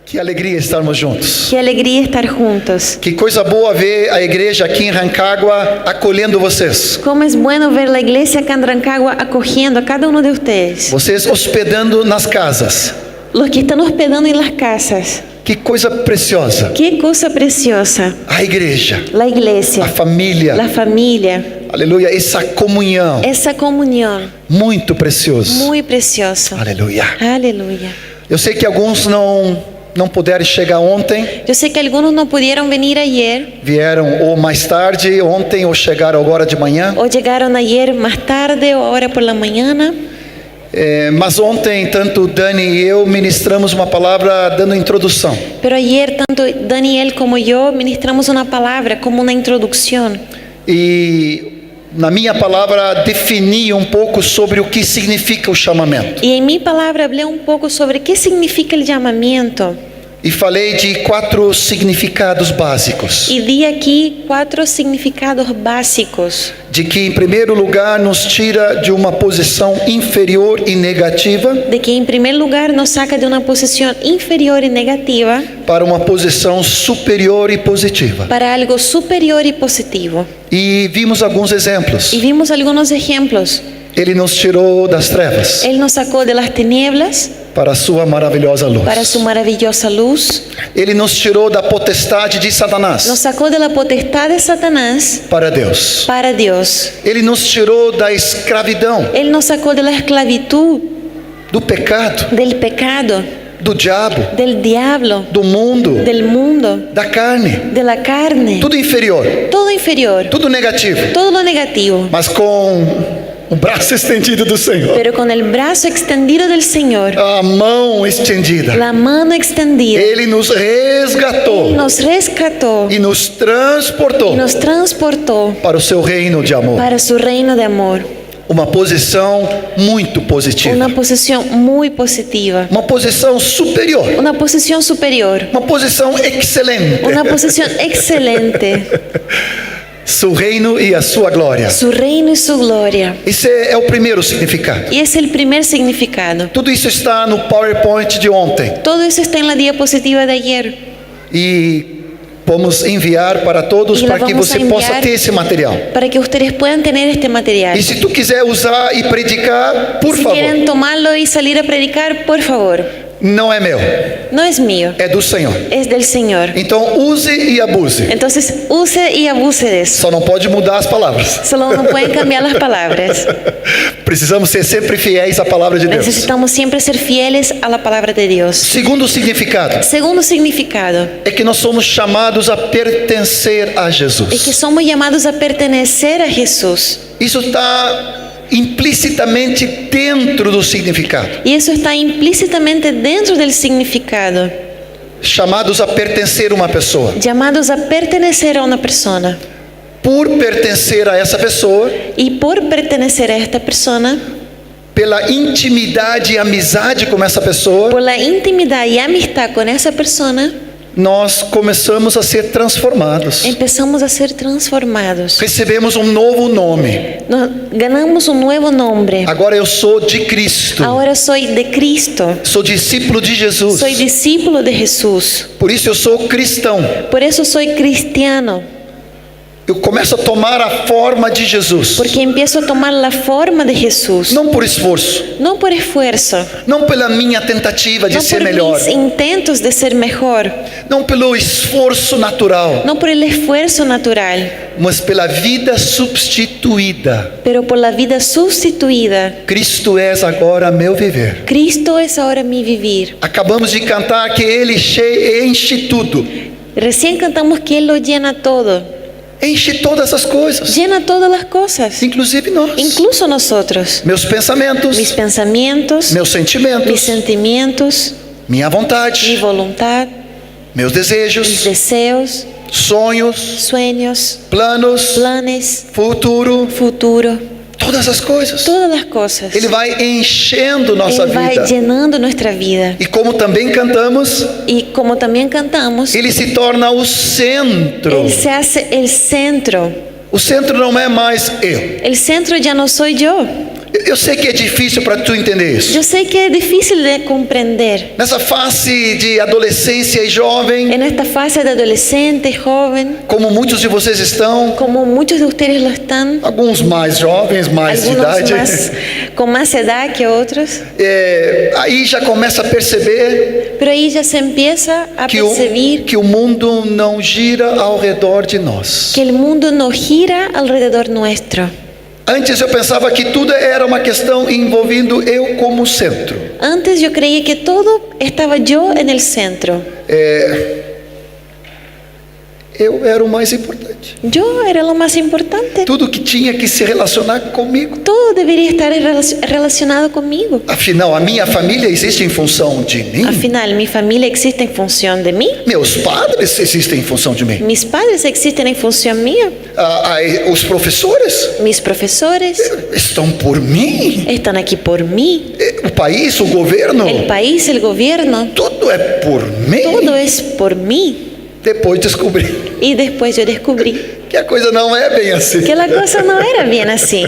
Que alegria estarmos juntos. Qué alegría estar juntos. Que coisa boa ver a igreja aqui em Rancagua acolhendo vocês. Cómo es bueno ver la iglesia acá en Rancagua acogiendo a cada uno de ustedes. Vocês hospedando nas casas. Los que están hospedando en las casas. Que coisa preciosa. Qué cosa preciosa. A igreja, La iglesia, a família. la familia, Aleluia, essa comunhão. esa comunión, Muito precioso. muy precioso. Aleluia. Aleluya. Eu sei que alguns não puderam chegar ontem. Yo sé que algunos no pudieron venir ayer Vieram ou mais tarde, ontem, ou chegaram agora de manhã. o llegaron ayer más tarde o ahora por la mañana. Mas ontem, tanto Dani e eu ministramos uma palavra dando introdução. Pero ayer tanto Daniel como yo ministramos una palabra como una introducción. E na minha palavra defini um pouco sobre o que significa o chamamento. Y en mi palabra hablé un poco sobre qué significa el llamamiento. E falei de 4 significados básicos. Y di aquí 4 significados básicos. De que, em primeiro lugar, nos tira de uma posição inferior e negativa De que en primer lugar nos saca de una posición inferior y negativa para uma posição superior e positiva. para algo superior y positivo. E vimos alguns exemplos. Y vimos algunos ejemplos. Ele nos tirou das trevas Él nos sacó de las tinieblas para a sua maravilhosa luz. para su maravillosa luz. Ele nos tirou da potestade de Nos Satanás sacó de la potestad de Satanás para Deus. para Dios. Ele nos tirou da escravidão, Él nos sacó de la esclavitud, do pecado, del pecado, do diabo, del diablo, do mundo, del mundo, da carne. de la carne. Tudo inferior, Todo inferior, tudo negativo. todo lo negativo. Mas com o braço estendido do Senhor, Pero con el brazo extendido del Señor, a mão estendida, la mano extendida, Ele nos resgatou Él nos rescató e nos y transportou nos transportó para o seu reino de amor. para su reino de amor. Uma posição muito positiva, Una posición muy positiva, uma posição superior, una posición superior, uma posição excelente. una posición excelente, Seu reino e a sua glória. su reino y su gloria. Esse é o primeiro significado. Y es el primer significado. Tudo isso está no PowerPoint de ontem Todo eso está en la diapositiva de ayer. e vamos enviar para todos E lá para que vamos você enviar possa ter esse material. para que ustedes puedan tener este material. E se tu quiser usar e predicar, por Si favor, quieren tomarlo y salir a predicar, por favor. não é meu, No es mío, é do Senhor. es del Señor. Então use e abuse. Entonces use y abuse de eso. Só não pode mudar as palavras. Solo no pueden cambiar las palabras. Precisamos ser sempre fiéis à palavra de Deus. Necesitamos siempre ser fieles a la palabra de Dios. Segundo significado Segundo significado é que nós somos chamados a pertencer a es que Jesus. somos llamados a pertenecer a Jesús. Isso está implicitamente dentro do significado. Y eso está implícitamente dentro del significado. Chamados a pertencer a uma pessoa. Llamados a pertenecer a una persona. Por pertencer a essa pessoa, Y por pertenecer a esta persona, pela intimidade e amizade com essa pessoa, por la intimidad y amistad con esa persona, nós começamos a ser transformados. empezamos a ser transformados. Recebemos um novo nome. Ganamos un nuevo nombre. Agora eu sou de Cristo. Ahora soy de Cristo. Sou discípulo de Jesus. Soy discípulo de Jesús. Por isso eu sou cristão. Por eso soy cristiano. Eu começo a tomar a forma de Jesus. Porque empiezo a tomar la forma de Jesús. Não por esforço, No por esfuerzo. não pela minha tentativa de No ser por melhor, mis intentos de ser mejor. não pelo esforço natural, No por el esfuerzo natural. mas pela vida substituída. Pero por la vida sustituida. Cristo és agora meu viver. Cristo es ahora mi vivir. Acabamos de cantar que Ele enche tudo. Recién cantamos que Él lo llena todo. Enche todas as coisas, Llena todas las cosas. inclusive nós. Incluso nosotros. Meus pensamentos, Mis pensamientos. meus Mis sentimentos, sentimientos. minha Mi vontade, voluntad. meus Mis desejos, deseos. sonhos, Sueños. planos, Planes. futuro, Futuro. todas as coisas. Todas las cosas. Ele vai enchendo nossa Él va vida. llenando nuestra vida. E como também cantamos, Y como también cantamos, Ele se torna o centro. Él se hace el centro. O centro não é mais eu. El centro ya no soy yo. Eu sei que é difícil para tu entender isso. Yo sé que es difícil de comprender. Nessa fase de adolescência e jovem, En esta fase de adolescente, joven, como muitos de vocês estão, como muchos de ustedes lo están, alguns mais jovens, mais de algunos idade, más, con más edad que otros, aí já começa a perceber pero ahí ya se empieza a percibir que o mundo não gira ao redor de nós. que el mundo no gira alrededor nuestro. Antes eu pensava que tudo era uma questão envolvendo eu como centro. Antes yo creía que todo estaba yo en el centro. Eu era o mais importante. Yo era lo más importante. Tudo que tinha que se relacionar comigo. Todo debería estar relacionado conmigo. Afinal, a minha família existe em função de mim. Al final, mi familia existe en función de mí. Meus padres existem em função de mim. Mis padres existen en función mía. Os professores Mis profesores estão por mim. están aquí por mí. O país, o governo, El país, el gobierno, tudo é por mim. todo es por mí. Depois descobri Y después yo descubrí que a coisa não é bem assim. que la cosa no era bien así.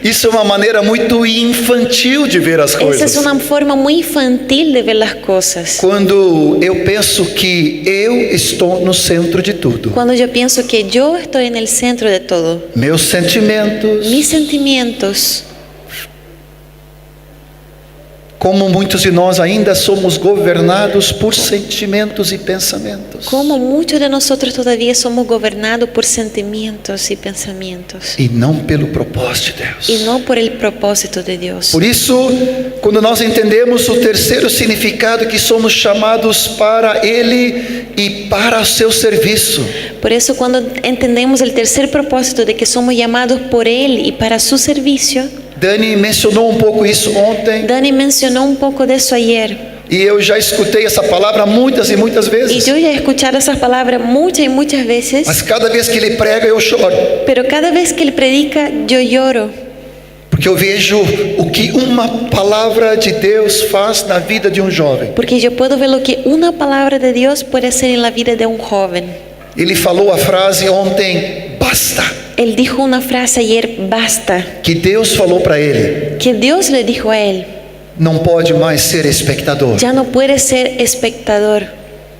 Isso é uma maneira muito infantil de ver as Esa es coisas. una forma muy infantil de ver las cosas. Quando eu penso que eu estou no centro de tudo. Cuando yo pienso que yo estoy en el centro de todo, Meus sentimentos, mis sentimientos, como muitos de nós ainda somos governados por sentimentos e pensamentos. como muchos de nosotros todavía somos gobernados por sentimientos y pensamientos, E não pelo propósito de Deus. y no por el propósito de Dios. Por isso, quando nós entendemos o terceiro significado, que somos chamados para Ele e para o seu serviço, Por eso cuando entendemos el tercer propósito de que somos llamados por Él y para su servicio, Dani mencionou um pouco isso ontem, Dani mencionó un poco de eso ayer, e eu já escutei essa palavra muitas e muitas y vezes, yo ya he escuchado esas palabras muchas y muchas veces, mas cada vez que ele prega eu choro, pero cada vez que Él predica yo lloro, porque eu vejo o que uma palavra de Deus faz na vida de um jovem. porque yo puedo ver lo que una palabra de Dios puede hacer en la vida de un joven. Ele falou a frase ontem, basta, Él dijo una frase ayer, basta, que Deus falou para ele, que Dios le dijo a él, não pode mais ser espectador. ya no puedes ser espectador,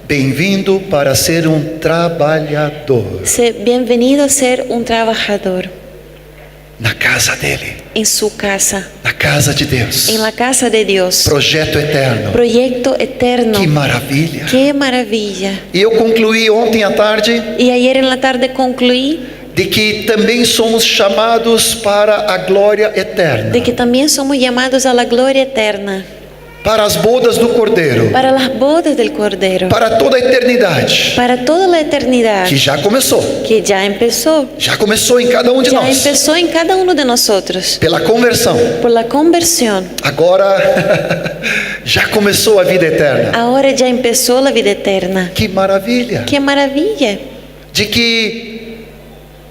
Bem-vindo para ser um trabalhador bienvenido a ser un trabajador na casa dele, en su casa, na casa de Deus. en la casa de Dios. Projeto eterno. Proyecto eterno. Que maravilha. Qué maravilla. E eu concluí ontem à tarde Y ayer en la tarde concluí de que também somos chamados para a glória eterna, de que también somos llamados a la gloria eterna, para as bodas do Cordeiro, para las bodas del Cordero, para toda a eternidade, para toda la eternidad, que já começou que ya empezó em cada um de ya nós, empezó en cada uno de nosotros, pela conversão. por la conversión. Agora já começou a vida eterna. Ahora ya empezó la vida eterna. Que maravilha! ¡Qué maravilla! De que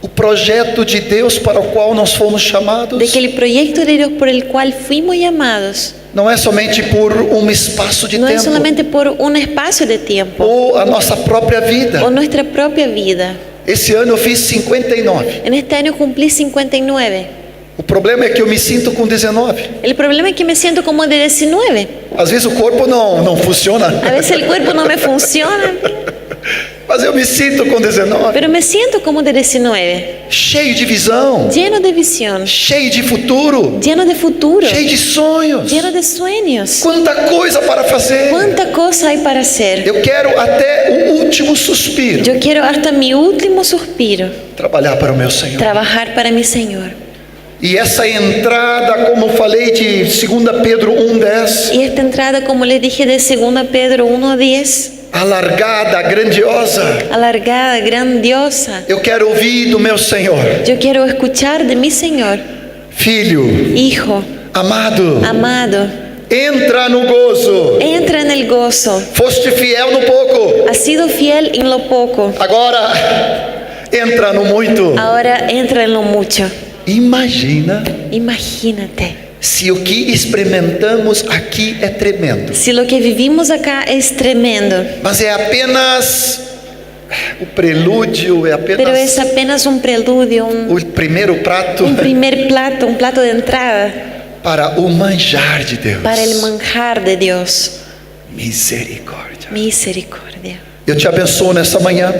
o projeto de Deus para o qual nós fomos chamados De que el proyecto de Dios por el cual fuimos llamados não é somente por um espaço de no es tempo solamente por un espacio de tiempo ou a nossa própria vida. o nuestra propia vida. Esse ano eu fiz 59. En este año cumplí 59. O problema é que eu me sinto com 19. El problema es que me siento como de 19. Às vezes o corpo não funciona, A veces el cuerpo no me funciona, mas eu me sinto com 19. pero me siento como de 19. Cheio de visão, Lleno de visión, cheio de futuro, lleno de futuro, cheio de sonhos. lleno de sueños. Quanta coisa para fazer. ¿Cuánta cosa hay para hacer? Eu quero até o último suspiro Yo quiero hasta mi último suspiro trabalhar para o meu Senhor. trabajar para mi Señor. E essa entrada, como eu falei, de 2 Pedro 1:10, Y esta entrada, como les dije, de 2 Pedro 1:10, alargada, grandiosa, alargada, grandiosa. eu quero ouvir do meu Senhor. Yo quiero escuchar de mi Señor: Filho, Hijo, amado, amado, entra no gozo. entra en el gozo. Foste fiel no pouco, Has sido fiel en lo poco, agora entra no muito. ahora entra en lo mucho. Imagina Imagínate, se o que experimentamos aqui é tremendo, si lo que vivimos acá es tremendo, mas é apenas o prelúdio, é pero es apenas apenas un preludio, o primeiro prato un primer plato, un plato de entrada para o manjar de Deus. para el manjar de Dios. Misericórdia. Misericordia. Eu te abençoo nessa manhã.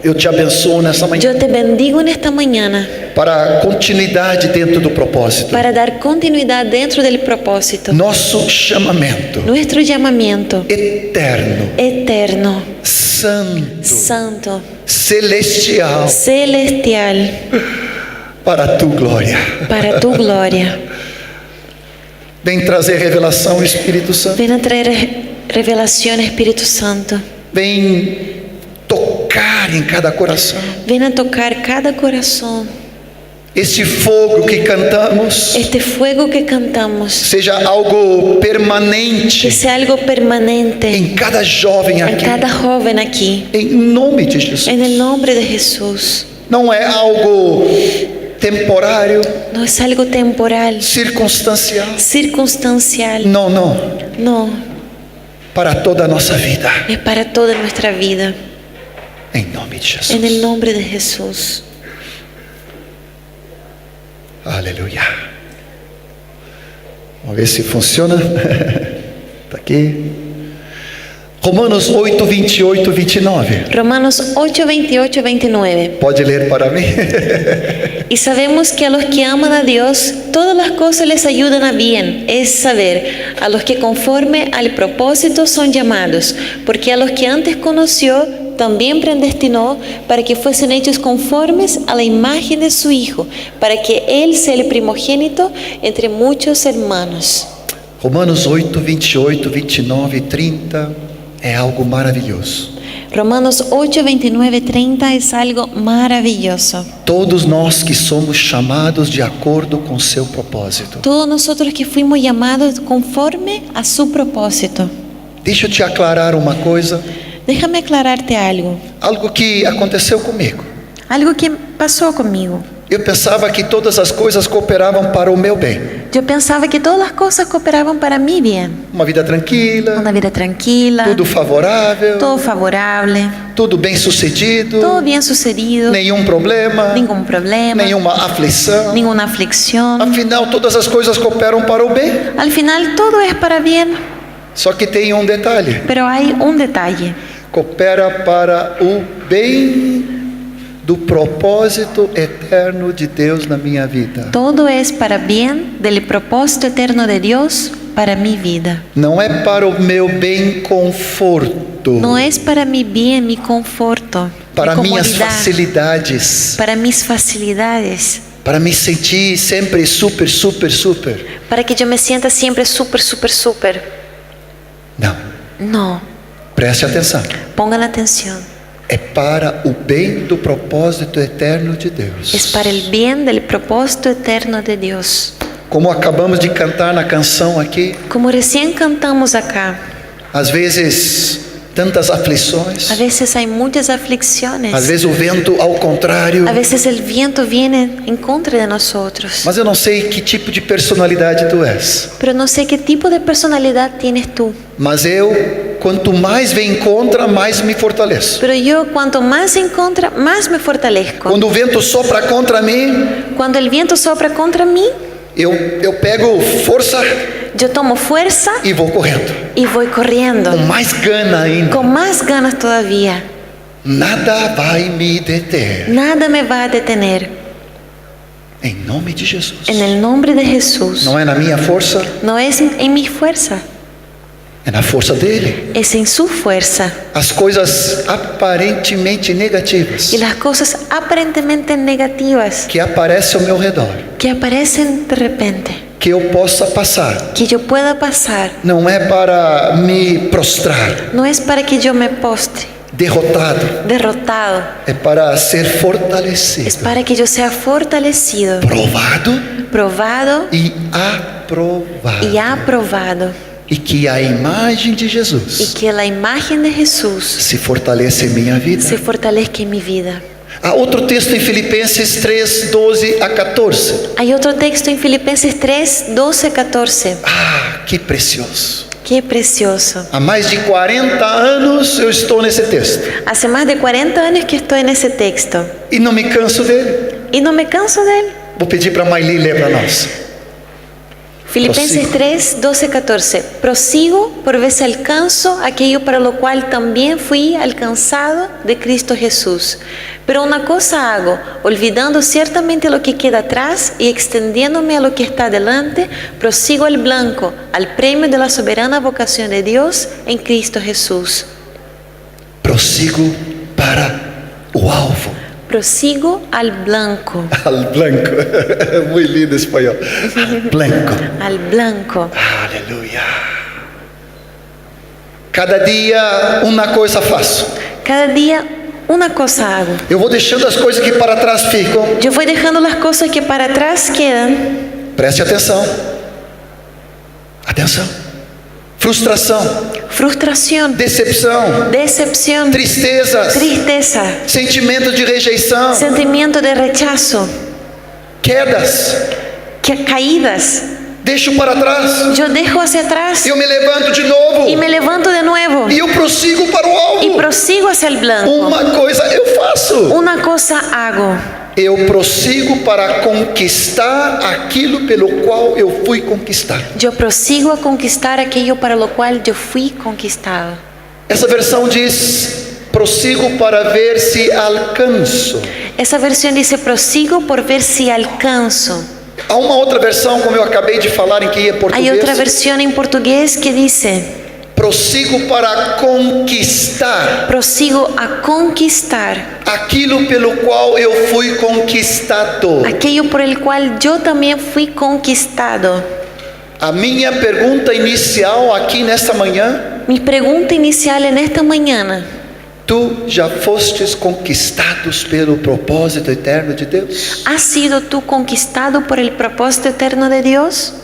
Eu te abençoo nessa manhã. Yo te bendigo nesta mañana Para continuidade dentro do propósito. para dar continuidad dentro del propósito. Nosso chamamento Nuestro llamamiento eterno, eterno, santo, santo, celestial, celestial, para a tua glória. para tu gloria. Vem trazer revelação, Espírito Santo. Ven a traer revelación, Espíritu Santo. Vem tocar em cada coração. Ven a tocar cada corazón. Este fogo que cantamos Este fuego que cantamos, seja algo permanente que sea algo permanente em cada jovem en aqui. cada joven aquí. Em nome de Jesus. En el nombre de Jesús. Não é algo temporário, No es algo temporal, circunstancial. circunstancial. Não, não. No, Para toda a nossa vida. es para toda nuestra vida. Em nome de Jesus. En el nombre de Jesús. Aleluia. Vamos ver se funciona. Está aqui. Romanos 8, 28, 29. Romanos 8, 28, 29. Pode ler para mim? Y sabemos que a los que aman a Dios, todas las cosas les ayudan a bien. Es saber, a los que conforme al propósito son llamados. Porque a los que antes conoció, también predestinó para que fuesen hechos conformes a la imagen de su Hijo, para que Él sea el primogénito entre muchos hermanos. Romanos 8, 28, 29 e 30 é algo maravilhoso. Romanos 8, 29, 30 es algo maravilloso. Todos nós que somos chamados de acordo com seu propósito. Todos nosotros que fuimos llamados conforme a su propósito. Deixa eu te aclarar uma coisa. Déjame aclararte algo. Algo que aconteceu comigo. Algo que pasó conmigo. Eu pensava que todas as coisas cooperavam para o meu bem. Yo pensaba que todas las cosas cooperaban para mi bien. Uma vida tranquila, Una vida tranquila, tudo favorável, todo favorable, tudo bem sucedido, todo bien sucedido, nenhum problema, ningún problema, nenhuma aflição. ninguna aflicción. Afinal, todas as coisas cooperam para o bem. Al final todo es para bien, Só que tem um detalhe: pero hay un detalle. coopera para o bem do propósito eterno de Deus na minha vida. Todo es para bien del propósito eterno de Dios para mi vida. Não é para o meu bem conforto, No es para mi bien, mi conforto, para mi minhas comodidad, facilidades, para mis facilidades, para me sentir sempre super, super, super. para que yo me sienta siempre súper, súper, súper. Não, No, preste atenção. pongan atención. É para o bem do propósito eterno de Deus. Es para el bien del propósito eterno de Dios. Como acabamos de cantar na canção aqui, Como recién cantamos acá, às vezes tantas aflições, a veces hay muchas aflicciones. às vezes o vento ao contrário. A veces el viento viene en contra de nosotros. Mas eu não sei que tipo de personalidade tu és. Pero no sé qué tipo de personalidad tienes tú. Mas eu, quanto mais vem contra, mais me fortaleço. Pero yo cuanto más en contra, más me fortalezco. Quando o vento sopra contra mim, Cuando el viento sopra contra mí, eu pego força yo tomo fuerza e vou correndo. y voy corriendo. Com mais gana ainda. Con más ganas todavía. Nada vai me deter. Nada me va a detener. Em nome de Jesus. En el nombre de Jesús. Não é na minha força, No es en mi fuerza, é na força dele. es en su fuerza. As coisas aparentemente negativas Y las cosas aparentemente negativas que aparecem ao meu redor, que aparecen de repente, que eu possa passar, que yo pueda pasar, não é para me prostrar, no es para que yo me postre derrotado, derrotado, é para ser es fortalecido, para que yo sea fortalecido, provado probado e aprovado. y aprobado, E que a imagem de y Jesus que la imagen de Jesús se fortaleça em minha vida. se fortalezca en mi vida. Há outro texto em Filipenses 3, 12 a 14. Hay otro texto en Filipenses 3, 12, 14. Ah, que precioso. Qué precioso. Há mais de 40 anos eu estou nesse texto. Hace más de 40 años que estoy en ese texto E não me canso dele. y no me canso de él. Vou pedir para a Maili ler para nós. Filipenses Prosigo. 3, 12, 14. Prosigo por ver si alcanzo aquello para lo cual también fui alcanzado de Cristo Jesús. Pero una cosa hago, olvidando ciertamente lo que queda atrás y extendiéndome a lo que está delante, prosigo al blanco, al premio de la soberana vocación de Dios en Cristo Jesús. Prosigo para o alvo. Prosigo al blanco. Al blanco. Muy lindo espanhol. Al blanco. Al blanco. Aleluia. Cada dia uma coisa faço. Cada día una cosa hago. Eu vou deixando as coisas que para trás ficam. Yo voy dejando las cosas que para atrás quedan. Preste atenção. Atenção. Frustração, Frustración, decepção, decepción, tristezas, tristeza, sentimento de rejeição, sentimiento de rechazo, quedas. caídas. Deixo para trás. Yo dejo hacia atrás Eu me levanto de novo. y me levanto de nuevo E eu prossigo para o y alvo. prosigo hacia el blanco. Uma coisa eu faço. Una cosa hago. Eu prossigo para conquistar aquilo pelo qual eu fui conquistado. Yo prosigo a conquistar aquello para lo cual yo fui conquistado. Essa versão diz: prossigo para ver se alcanço. Esa versión dice prosigo por ver si alcanzo. Há uma outra versão, como eu acabei de falar, em que é Hay otra português. versión en portugués que dice Prossigo para conquistar prosigo a conquistar aquilo pelo qual eu fui conquistado. aquello por el cual yo también fui conquistado. A minha pergunta inicial aqui nesta manhã: Mi pregunta inicial en esta mañana: tu já fostes conquistados pelo propósito eterno de Deus? ¿has sido tú conquistado por el propósito eterno de Dios?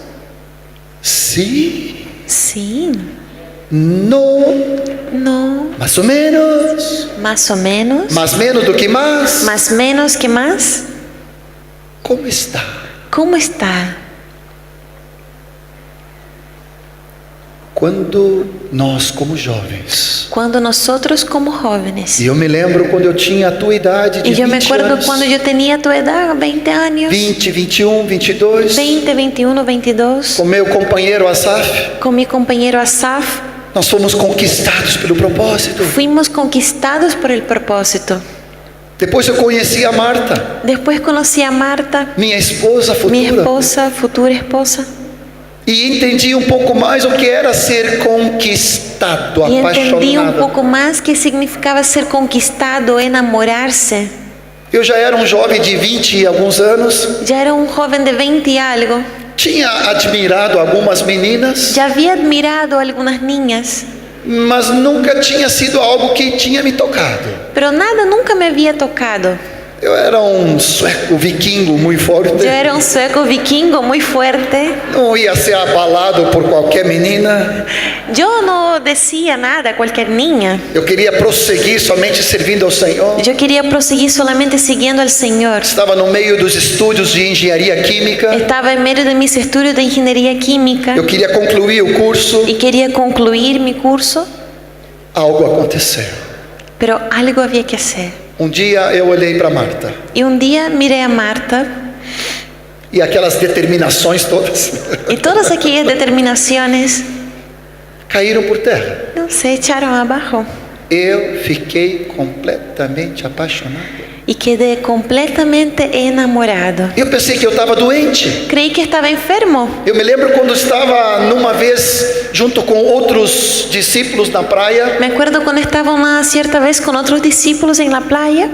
Sim, Sí, não, no, mais ou menos, más o menos, mais menos do que mais. más menos que más. Como está? ¿Cómo está? Quando nós, como jovens, Cuando nosotros como jóvenes, e eu me lembro quando eu tinha a tua idade de y yo me 20 acuerdo anos, cuando yo tenía tu edad, 20 años, 20, 21, 22, 20, 21, 22, com meu companheiro Asaf, con mi compañero Asaf, nós fomos conquistados pelo propósito. fuimos conquistados por el propósito. Depois eu conheci a Marta, Después conocí a Marta, minha esposa mi futura, esposa, futura esposa, e entendi um pouco mais o que era ser conquistado, y entendí un apaixonado. poco más qué significaba ser conquistado, enamorarse. Eu já era um jovem de 20 e alguns anos, Ya era un joven de 20 y algo, tinha admirado algumas meninas, ya había admirado a algunas niñas, mas nunca tinha sido algo que tinha me tocado. pero nada nunca me había tocado. Eu era um sueco vikingo muito forte, Yo era un sueco vikingo muy fuerte. não ia ser abalado por qualquer menina. Yo no decía nada a cualquier niña. Eu queria prosseguir somente servindo ao Senhor. Yo quería proseguir solamente siguiendo al Señor. Estava no meio dos estudos de engenharia química. Estaba en medio de mis estudios de ingeniería química Eu queria concluir o curso. y quería concluir mi curso, Algo aconteceu. pero algo había que hacer. Um dia eu olhei para Marta Y un día miré a Marta e aquelas determinações todas y todas aquellas determinaciones caíram por terra. se echaron abajo Eu fiquei completamente apaixonado. y quedé completamente enamorado. Eu pensei que eu estava doente. Creí que estaba enfermo. Eu me lembro quando estava numa vez junto com outros discípulos na praia Me acuerdo cuando estaba una cierta vez con otros discípulos en la playa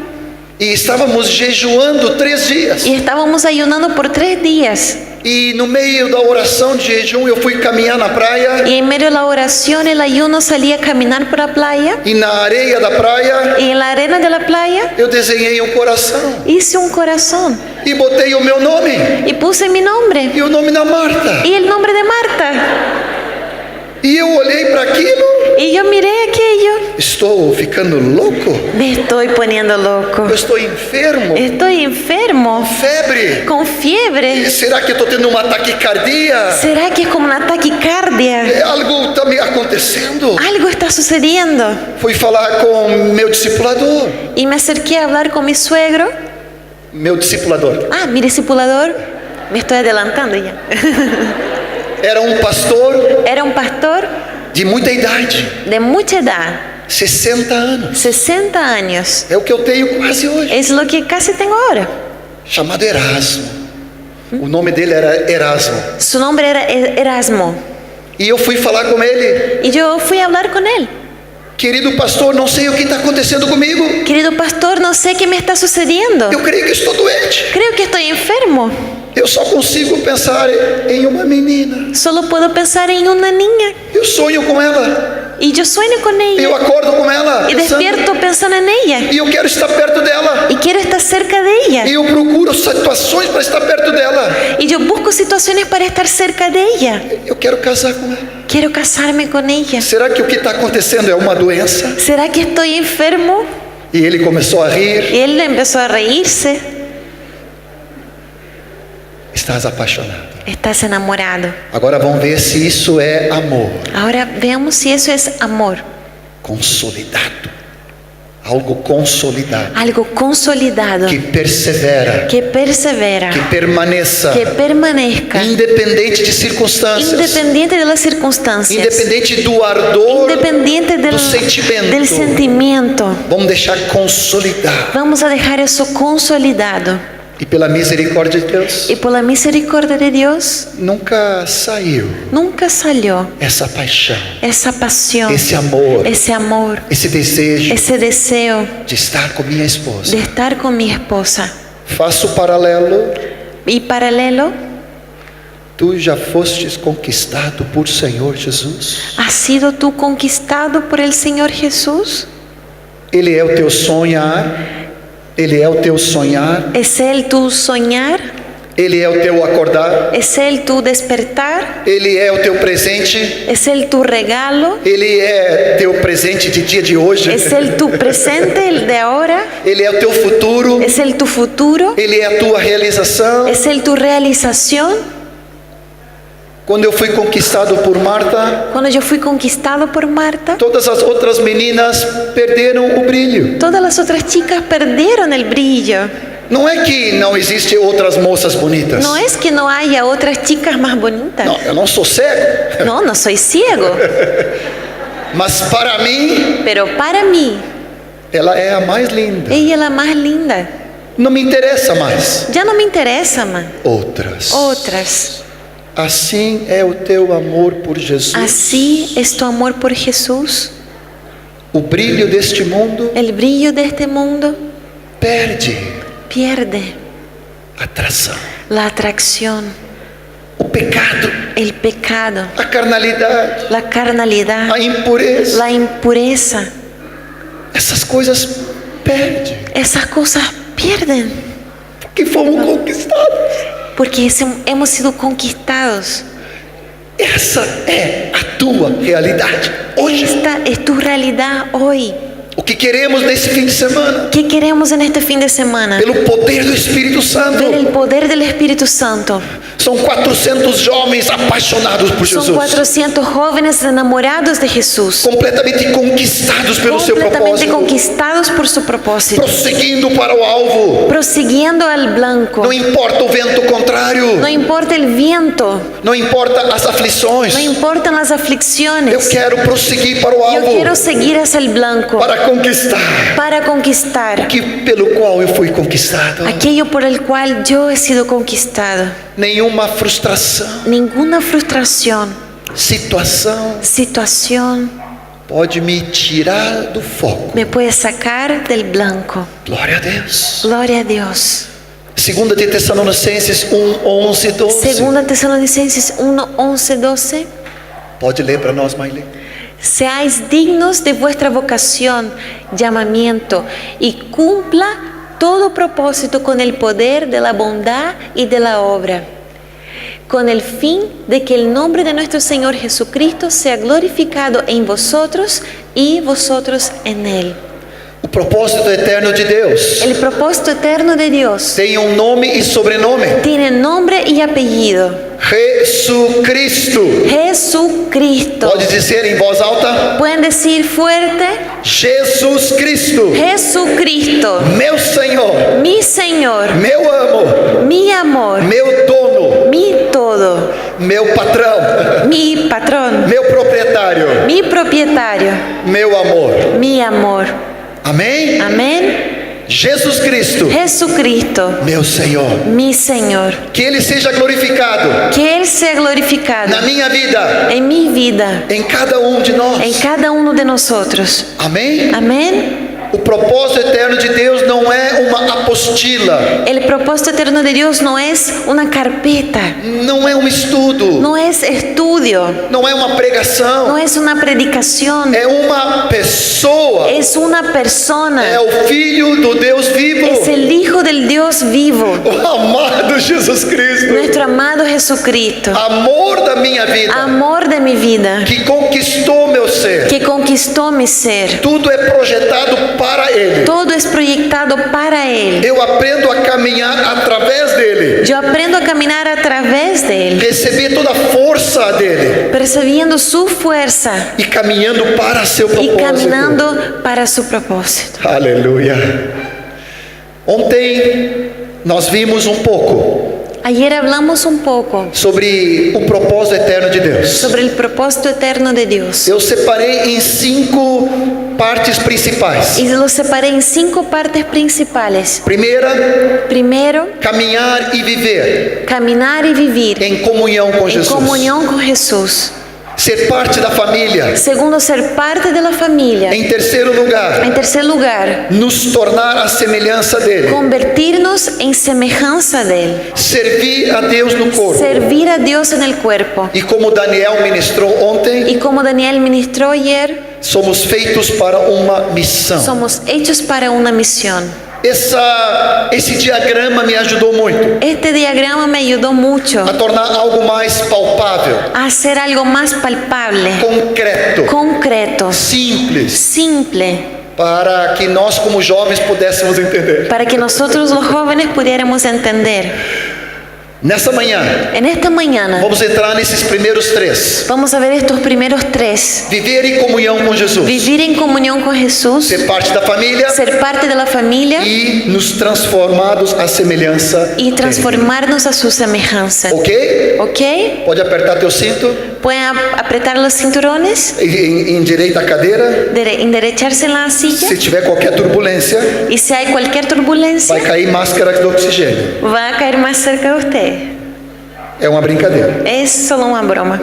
e estávamos jejuando 3 dias. y estábamos ayunando por 3 días. E no meio da oração de jejum eu fui caminhar na praia Y en medio de la oración, el ayuno, salí a caminar por la playa. e na areia da praia Y en la arena de la playa eu desenhei um coração hice un corazón e botei o meu nome y puse mi nombre e o nome da Marta. y el nombre de Marta. E eu olhei para aquilo, Y yo miré aquello. estou ficando louco? Me estoy poniendo loco. Eu estou enfermo? Estoy enfermo, Febre? con fiebre. Será que eu estou tendo uma taquicardia? ¿Será que es como una taquicardia? Algo está me acontecendo. Algo está sucediendo. Fui falar com meu discipulador. Y me acerqué a hablar con mi suegro. Meu discipulador. Mi discipulador. Me estoy adelantando ya. era um pastor era un pastor de muita idade, de mucha edad, 60 anos. 60 años. É o que eu tenho quase hoje. Es lo que casi tengo ahora. Chamado Erasmo. O nome dele era Erasmo. Su nombre era Erasmo. E eu fui falar com ele. Y yo fui a hablar con él. Querido pastor, não sei o que está acontecendo comigo. Querido pastor, no sé qué me está sucediendo. Eu creio que estou doente. Creo que estoy enfermo. Eu só consigo pensar em uma menina. Solo puedo pensar en una niña. Eu sonho com ela. Y yo sueño con Eu ella. acordo com ela. Y Pensando, despierto pensando en ella. e eu quero estar perto dela. Y quiero estar cerca de ella. E eu procuro situações para estar perto dela. Y yo busco situaciones para estar cerca de ella. Eu quero casar com ela. Quiero casarme con ella. Será que o que está acontecendo é uma doença? ¿Será que estoy enfermo? E ele começou a rir. Y él empezó a reírse. Estás apaixonado. Estás enamorado. Agora vamos ver se isso é amor Ahora veamos si eso es amor. consolidado. Algo consolidado. Algo consolidado. Que persevera. Que persevera. Que permaneça. Que permanezca. Independente de circunstâncias. Independiente de las circunstancias. Independente do ardor Independiente do sentimento. del sentimiento. Vamos deixar consolidar. Vamos a dejar eso consolidado. E pela misericórdia de Deus, Y por la misericordia de Dios, nunca saiu nunca salió essa paixão, esa pasión, esse amor, ese desejo ese deseo de estar com minha esposa. de estar con mi esposa. Faço paralelo. Y paralelo, Tu já fostes conquistado por Senhor Jesus? ¿has sido tú conquistado por el Señor Jesús? Ele é o teu sonhar. Ele é o teu sonhar. ¿Es Él tu soñar? Ele é o teu acordar. ¿Es Él tu despertar? Ele é o teu presente. ¿Es Él tu regalo? Ele é teu presente de dia de hoje. ¿Es Él tu presente, el de ahora? Ele é o teu futuro. ¿Es Él tu futuro? Ele é a tua realização. ¿Es Él tu realización? Quando eu fui conquistado por Marta, Cuando yo fui conquistado por Marta, todas as outras meninas perderam o brilho. todas las otras chicas perdieron el brillo. Não é que não existem outras moças bonitas. No es que no haya otras chicas más bonitas. Não, eu não sou cego. No, no soy ciego. Mas para mim, Pero para mí, ela é a mais linda. ella es la más linda. Não me interessa mais Ya no me interesa más. outras. Otras. Assim é o teu amor por Jesus. Así es tu amor por Jesús. O brilho deste mundo El brillo de este mundo perde pierde atração. la atracción, O pecado, el pecado, a carnalidade, la carnalidad, a impureza, la impureza. essas coisas perdem. Esas cosas pierden Porque fomos conquistados. porque hemos sido conquistados. Essa é a tua realidade hoje. Esta es tu realidad hoy. O que queremos nesse fim de semana, ¿Qué queremos en este fin de semana? pelo poder do Espírito Santo, Ver el poder del Espíritu Santo. são 400 jovens apaixonados por Son Jesus, 400 jóvenes enamorados de Jesús, completamente conquistados pelo seu completamente propósito, conquistados por su propósito, prosseguindo para o alvo. prosiguiendo al blanco. Não importa o vento contrário, No importa el viento, não importa as aflições. no importan las Eu aflicciones. quero prosseguir para o Yo alvo, quiero seguir hacia el blanco para conquistar para conquistar que pelo qual eu fui conquistado. aquello por el cual yo he sido conquistado. Nenhuma frustração, Ninguna frustración, situação situación pode me tirar do foco. me puede sacar del blanco. Glória a Deus. Gloria a Dios. 2 de Tessalonicenses 1:11, 12. Segunda Tesalonicenses 1, 11, 12. Pode ler para nós, Maile? Seáis dignos de vuestra vocación, llamamiento, y cumpla todo propósito con el poder de la bondad y de la obra, con el fin de que el nombre de nuestro Señor Jesucristo sea glorificado en vosotros y vosotros en Él. O propósito eterno de Deus El propósito eterno de Dios tem nome e sobrenome. tiene nombre y apellido. Jesucristo. Jesucristo. Pode dizer em voz alta? ¿Pueden decir fuerte? Jesus Cristo. Jesucristo, Meu Senhor, mi Señor, meu amor, mi amor, meu dono, mi todo. meu patrão, mi patrón, meu proprietário, mi propietario, meu amor. mi amor. Amém? Amén. Jesus Cristo, Jesucristo, meu Senhor. mi Señor. Que Ele seja glorificado Que Él sea glorificado na minha vida, en mi vida, em cada um de nós. en cada uno de nosotros. Amém? Amén. O propósito eterno de Deus não é uma apostila, El propósito eterno de Dios no es una carpeta, não é um estudo, no es estudio, não é uma pregação, no es una predicación, é uma pessoa, es una persona, é o Filho do Deus vivo, es el Hijo del Dios vivo, o amado Jesus Cristo, nuestro amado Jesucristo, amor da minha vida, amor de mi vida, que conquistou meu ser. que conquistó mi ser. Tudo é projetado para Ele. Todo es proyectado para Él. Eu aprendo a caminhar através dele, Yo aprendo a caminar a través de Él, receber toda a força dele percibiendo su fuerza e caminhando para seu y propósito. caminando para su propósito. Aleluia. Ontem nós vimos um pouco Ayer hablamos un poco sobre o propósito eterno de Deus. sobre el propósito eterno de Dios Eu separei em 5 partes principais. y lo separé en 5 partes principales. Primeira, Primero, caminhar e viver caminar y vivir em comunhão com en Jesus. comunión con Jesús. Ser parte da família. Segundo, ser parte de la familia. Em terceiro lugar, En tercer lugar, nos tornar a semelhança dele. convertirnos en semejanza de Él. Servir a Deus no corpo. Servir a Dios en el cuerpo. E como Daniel ministrou ontem, Y como Daniel ministró ayer, somos feitos para uma missão. somos hechos para una misión. Esse diagrama me ajudou muito Este diagrama me ayudó mucho a tornar algo mais palpável, a hacer algo más palpable, concreto, concreto, simples, simple, para que nós como jovens pudéssemos entender. para que nosotros los jóvenes pudiéramos entender. Nessa manhã, En esta mañana vamos entrar nesses primeiros 3. vamos a ver estos primeros 3. Viver em comunhão com Jesus, Vivir en comunión con Jesús, ser parte da família ser parte de la familia e nos transformados à semelhança y transformarnos a su semejanza. dele. Ok? ¿Ok? Pode apertar teu cinto, Pueden apretar los cinturones, endireita a cadeira. enderecharse en la silla Se tiver qualquer turbulência, y si hay cualquier turbulencia, vai cair máscara de oxigênio. va a caer más cerca de usted. É uma brincadeira. Es solo una broma.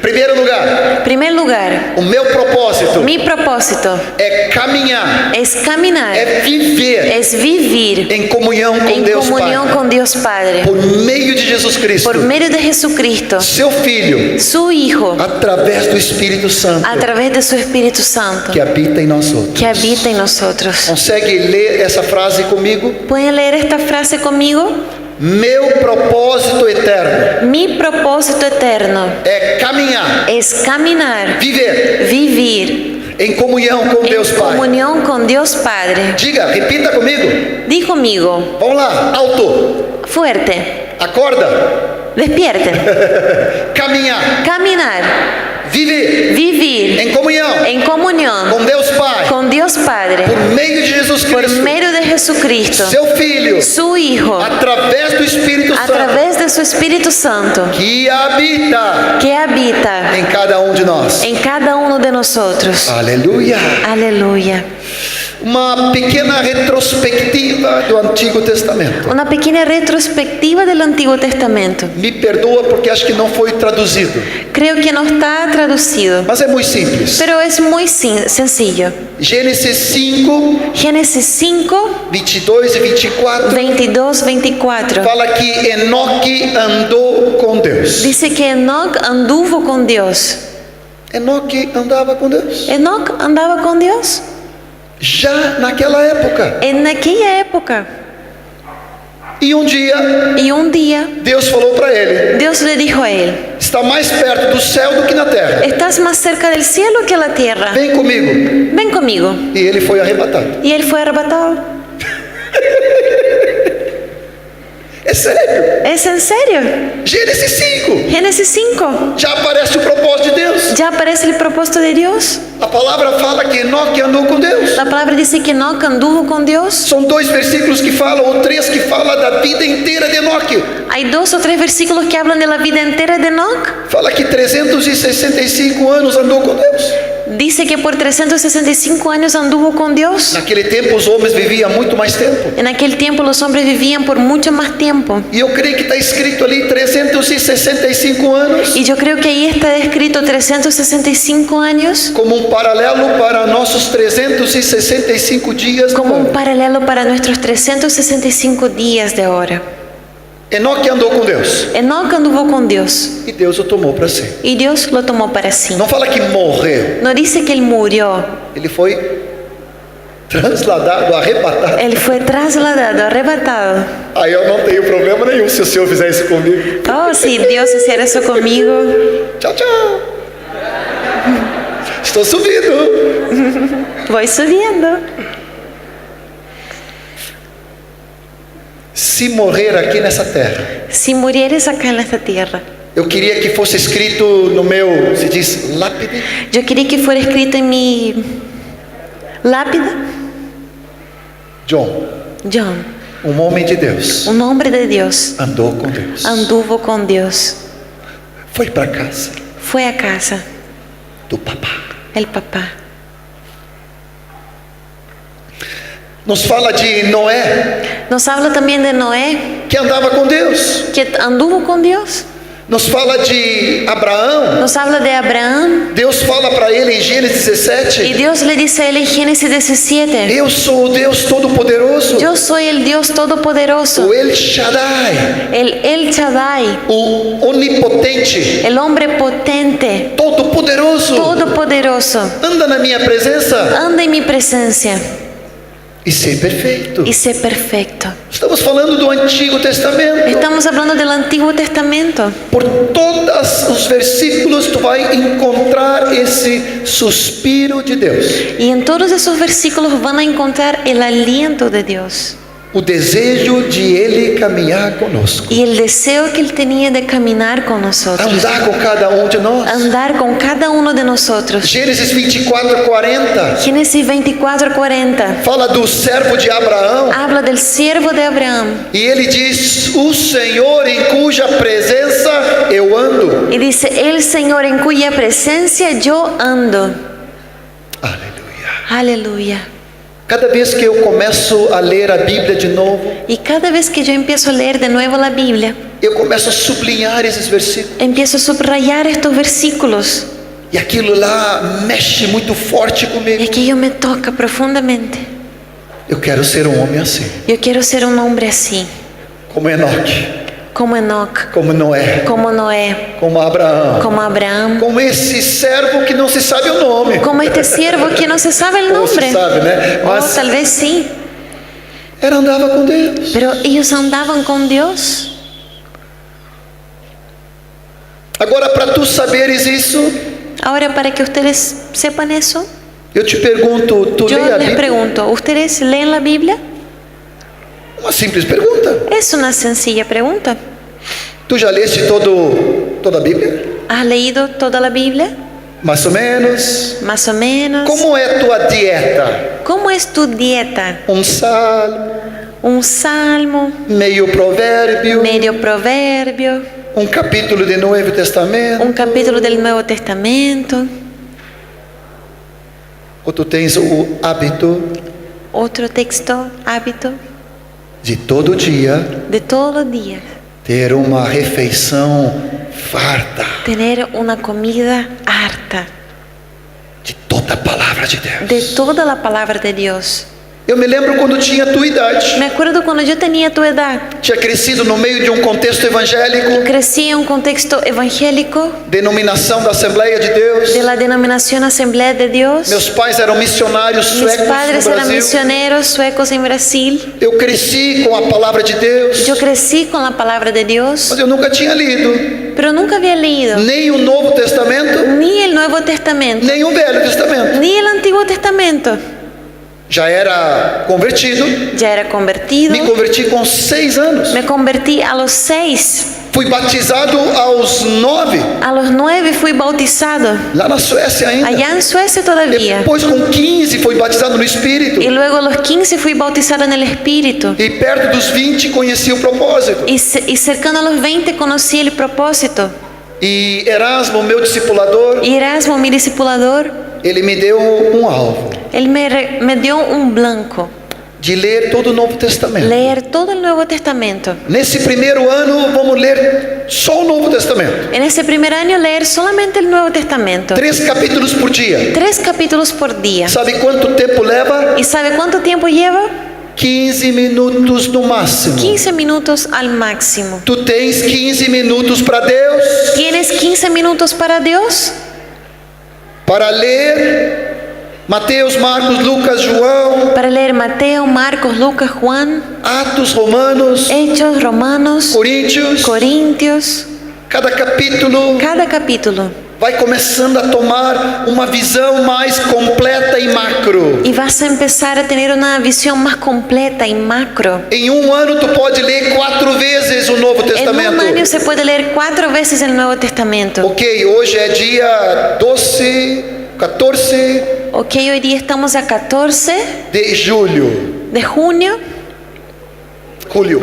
Primeiro lugar, Primer lugar, o meu propósito mi propósito é caminhar, es caminar, é viver es vivir em comunhão com en Deus comunión Pai, con Dios Padre, por meio de Jesus Cristo, por medio de Jesucristo, seu Filho, su Hijo, através do Espírito Santo a través de su Espíritu Santo, que habita em nós outros. que habita en nosotros. Consegue ler essa frase comigo? ¿Pueden leer esta frase conmigo? Meu propósito eterno Mi propósito eterno é caminhar, es caminar, viver vivir em comunhão com en Deus Pai. comunión con Dios Padre. Diga, repita comigo. Di conmigo, Vamos lá, alto. fuerte, Acorda. despierten, Caminhar, caminar, viver vivir em comunhão en comunión com Deus Pai, con Dios Padre, por meio de Jesus por Cristo, medio de Jesucristo, seu Filho, su Hijo, através do Espírito a Santo, través de su Espíritu Santo, que habita que habita em cada um de nós. en cada uno de nosotros. Aleluia. Aleluya. Uma pequena retrospectiva do Antigo Testamento. Una pequeña retrospectiva del Antiguo Testamento. Me perdoa porque acho que não foi traduzido, Creo que no está traducido, mas é muito simples. pero es muy sencillo. Gênesis 5, Génesis 5, 22 e 24 22, 24. fala que Enoque andou com Deus. Dice que Enoc anduvo con Dios. Enoque andava com Deus. Enoc andaba con Dios Já naquela época. en aquella época. E um dia, Y un día Deus falou para ele: Dios le dijo a él: está mais perto do céu do que na terra. estás más cerca del cielo que la tierra. Vem comigo. Ven conmigo. E ele foi arrebatado. Y él fue arrebatado. É sério. ¿Es en serio? Gênesis 5. Génesis 5. Já aparece o propósito de Deus. Ya aparece el propósito de Dios. A palavra fala que Enoque andou com Deus. La palabra dice que Enoc anduvo con Dios. São 2 versículos que falam, ou 3 que falam da vida inteira de Enoque. Hay 2 o 3 versículos que hablan de la vida entera de Enoc. Fala que 365 anos andou com Deus. Dice que por 365 años anduvo con Dios. Naquele tempo os homens viviam muito mais tempo. En aquel tiempo los hombres vivían por mucho más tiempo. E eu creio que está escrito ali 365 anos. Y yo creo que ahí está descrito 365 años Como paralelo para nossos 365 dias. como un paralelo para nuestros 365 días de ahora. Enoque andou com Deus. Enoc anduvo con Dios E Deus o tomou para si. y Dios lo tomó para sí. Não fala que morreu. No dice que él murió, Ele foi trasladado, arrebatado. él fue trasladado, arrebatado. Aí eu não tenho problema nenhum se o Senhor fizer isso comigo. Oh, si Dios hiciera eso conmigo. Tchau, tchau. Estou subindo. Voy subiendo. Se morrer aqui nessa terra, Si murieres acá en esta tierra, eu queria que fosse escrito no meu, se diz, lápide. yo quería que fuera escrito en mi lápida: John, John, homem de Deus, un hombre de Dios, andou com Deus. anduvo con Dios, Foi para casa fue a casa do papá. el papá. Nos fala de Noé, Nos habla también de Noé, que andava com Deus. que anduvo con Dios. Nos fala de Abraão. Nos habla de Abraham, Deus fala para ele em Gênesis y 17: Dios le dice a él en Génesis 17: Eu sou o Deus Todo-Poderoso, yo soy el Dios Todopoderoso, o El Shaddai, el Shaddai, o Onipotente, el hombre potente, Todo-Poderoso. todopoderoso. Anda na minha presença Anda en mi presencia e ser perfeito. y sé perfecto. Estamos falando do Antigo Testamento. Estamos hablando del Antiguo Testamento. Por todos os versículos tu vai encontrar esse suspiro de Deus, Y en todos esos versículos van a encontrar el aliento de Dios o desejo de Ele caminhar conosco, y el deseo que Él tenía de caminar con nosotros, andar com cada um de nós. andar con cada uno de nosotros. Gênesis 24:40 Génesis 24:40 fala do servo de Abraão. habla del siervo de Abraham E ele diz: o Senhor em cuja presença eu ando. y dice: el Señor en cuya presencia yo ando. Aleluia. Aleluya. Cada vez que eu começo a ler a Bíblia de novo, Y cada vez que yo empiezo a leer de nuevo la Biblia, eu começo a sublinhar esses versículos. empiezo a subrayar estos versículos. E aquilo lá mexe muito forte Y comigo. aquello me toca profundamente. Eu quero ser um homem assim, Yo quiero ser un hombre así, como Enoque, como Enoc, como Noé, como Noé, como Abraão, como Abraham, como esse servo que não se sabe o nome. como este siervo que no se sabe el Ou se nombre. sabe, né? O Mas tal vez sí, ela andava com Deus. pero ellos andaban con Dios. Agora, para tu saberes isso, Ahora, para que ustedes sepan eso, eu te pergunto, tu yo lê a les Bíblia? pregunto: ¿ustedes leen la Biblia? Uma simples pergunta. Es una sencilla pregunta. Tu já leste toda a Bíblia? ¿Has leído toda la Biblia? Mais ou menos. Más o menos. Como é tua dieta? ¿Cómo es tu dieta? Salmo, Un salmo, meio provérbio, medio proverbio, capítulo do Novo Testamento. un capítulo del Nuevo Testamento, Ou tu tens o hábito otro texto, hábito de todo dia de todos los días, ter uma refeição farta tener una comida harta de toda a palavra de Deus. de toda la palabra de Dios. Eu me lembro quando tinha tua idade. Me acuerdo cuando yo tenía tu edad, Tinha crescido no meio de contexto evangélico, crecí en un contexto evangélico denominação da Assembleia de Deus. de la denominación Asamblea de Dios. Meus pais eram missionários Mis suecos padres no eran Brasil. misioneros suecos en Brasil. Eu cresci com a palavra de Deus, Yo crecí con la palabra de Dios, mas eu nunca tinha lido pero nunca había leído nem o Novo Testamento, ni el Nuevo Testamento, nem o Velho Testamento. ni el Antiguo Testamento. Já era convertido, Ya era convertido. me converti com 6 anos. Me convertí a los 6. Fui batizado aos 9, A los 9 fui bautizado, lá na Suécia ainda. allá en Suecia todavía. Depois, com 15, fui batizado no Espírito. Y luego a los 15 fui bautizado en el Espíritu. E perto dos 20, conheci o propósito. Y cercano a los 20 conocí el propósito. E Erasmo, meu discipulador, Y Erasmo, mi discipulador, ele me deu alvo él me dio un blanco. de ler todo o Novo Testamento. Leer todo el Nuevo Testamento. Nesse primeiro ano, vamos ler só o Novo Testamento. En ese primer año leer solamente el Nuevo Testamento. 3 capítulos por dia. 3 capítulos por día. Sabe quanto tempo leva? ¿Y sabe cuánto tiempo lleva? 15 minutos no máximo. 15 minutos al máximo. Tu tens 15 minutos para Deus, ¿Tienes 15 minutos para Dios? para ler Mateus, Marcos, Lucas, João, Para leer Mateo, Marcos, Lucas, Juan, Atos, Romanos, Hechos, Romanos, Coríntios. Corintios. Cada capítulo Cada capítulo. vai começando a tomar uma visão mais completa e macro. Y vas a empezar a tener una visión más completa y macro. Em um ano tu pode ler 4 vezes o Novo En un Testamento. año se puede leer 4 veces el Nuevo Testamento. Ok, hoje é dia 14 Ok, hoy día estamos a 14 de julho. de junio. Julio.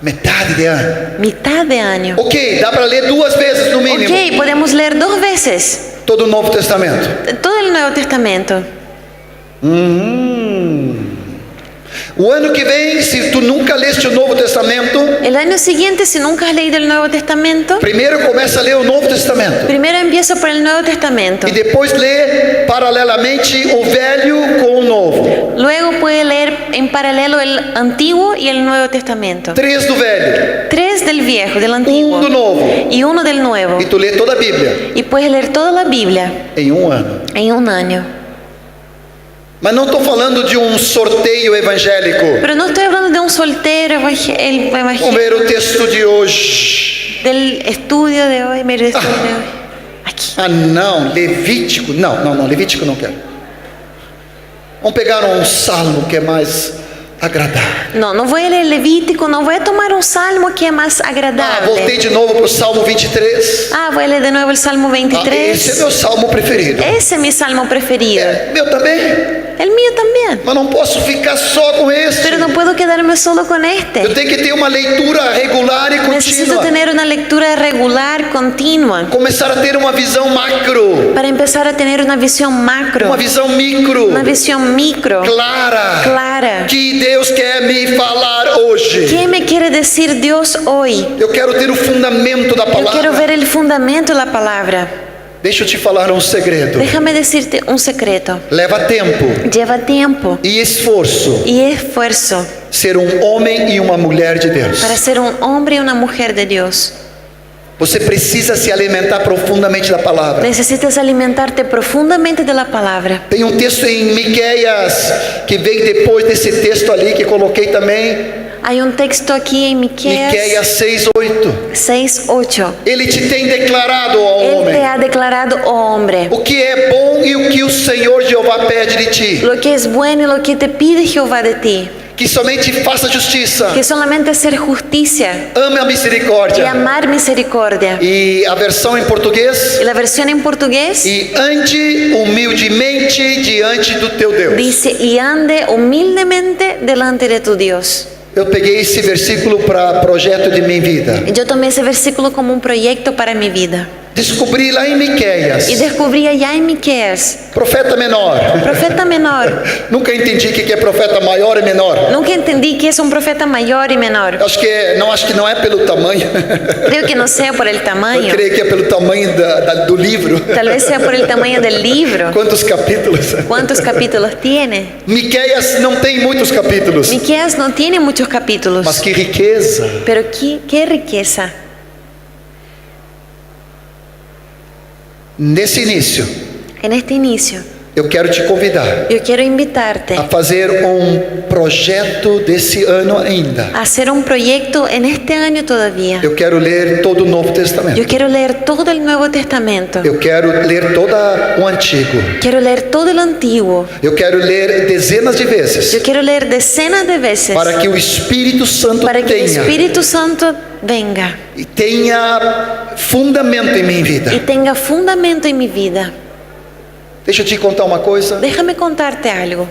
Metade de ano. Mitad de año. Ok, dá para ler 2 vezes no mínimo. Ok, podemos leer 2 veces Todo o Novo Testamento. todo el Nuevo Testamento. O ano que vem, se tu nunca leste o Novo Testamento, El año siguiente, si nunca has leído el Nuevo Testamento, primeiro começa a ler o Novo Testamento. primero empiezo por el Nuevo Testamento. E depois lê paralelamente o Velho com o Novo. Luego puede leer en paralelo el Antiguo y el Nuevo Testamento. 3 do Velho, 3 del Viejo, del Antiguo, do Novo. y 1 del Nuevo. E tu lê toda a Bíblia Y puedes leer toda la Biblia em um ano. en un año. Mas não estou falando de um sorteio evangélico. Pero no estoy hablando de un soltero Vamos ver o texto de hoje. del estudio de hoy, mire el estudio de hoy. Aquí. Ah, não, Levítico. Não, Levítico não quero. Vamos pegar um salmo que é mais agradável. No voy a leer Levítico, no voy a tomar un salmo que es más Ah, agradable. voltei de novo para o Salmo 23. Voy a leer de nuevo el Salmo Ah, esse é 23. meu salmo preferido. Ese es mi salmo preferido. Meu também. El mío también. Mas não posso ficar só com esse. Pero no puedo quedarme solo con Eu este. tenho que ter uma leitura regular e Necesito contínua. tener una lectura regular, continua, Começar a ter uma visão macro, para empezar a tener una visión macro, uma visão micro, una visión micro, clara. Que Deus quer me falar hoje. ¿Qué me quiere decir Dios hoy? Eu quero ter o fundamento da Yo quiero palavra. ver el fundamento de la palabra. Deixa eu te falar um segredo. Déjame decirte un secreto. Leva tempo Lleva tiempo e esforço y esfuerzo ser um homem e uma mulher de Deus. para ser un hombre y una mujer de Dios. Você precisa se alimentar profundamente da palavra. Necesitas alimentarte profundamente de la palabra. Tem um texto em Miqueias que vem depois desse texto ali que coloquei também. Hay un texto aquí en Miqueias Miqueas 6:8. 6:8. Ele te tem declarado, ó Él homem, te ha declarado, oh hombre, o que é bom e o que o Senhor Jeová pede de ti. lo que es bueno y lo que te pide Jehová de ti. Que somente faça justiça, Que solamente hacer justicia ame a y misericórdia. amar misericordia. E a versão em português, Y la versión en portugués e ande humildemente diante do teu Deus. dice, y ande humildemente delante de tu Dios. Eu peguei esse versículo para projeto de minha vida. Yo tomé ese versículo como un proyecto para mi vida. Descobri lá em Miqueias, Y descubrí allá en Miqueas, profeta menor. profeta menor. Nunca entendi o que é profeta maior e menor. Nunca entendí que es un profeta mayor y menor. Acho que não é pelo tamanho. Creo que no sea por el Eu tamaño. creio que é pelo tamanho do livro. Tal vez sea por el tamaño del libro. Quantos capítulos? ¿Cuántos capítulos tiene? Miqueias não tem muitos capítulos, Miqueas no tiene muchos capítulos, mas que riqueza. pero qué riqueza. Nesse início, En este inicio, Eu quero te convidar Yo quiero invitarte a fazer projeto desse ano ainda. a hacer un proyecto en este año todavía. Eu quero ler todo o Novo Testamento. Yo quiero leer todo el Nuevo Testamento. Eu quero ler todo o Antigo. Quiero leer todo el Antiguo. Eu quero ler dezenas de vezes, Yo quiero leer decenas de veces para que o Espírito Santo para que el tenha Espíritu Santo venga e tenha fundamento em minha vida. y tenga fundamento en mi vida. Deixa eu te contar uma coisa. Déjame contarte algo.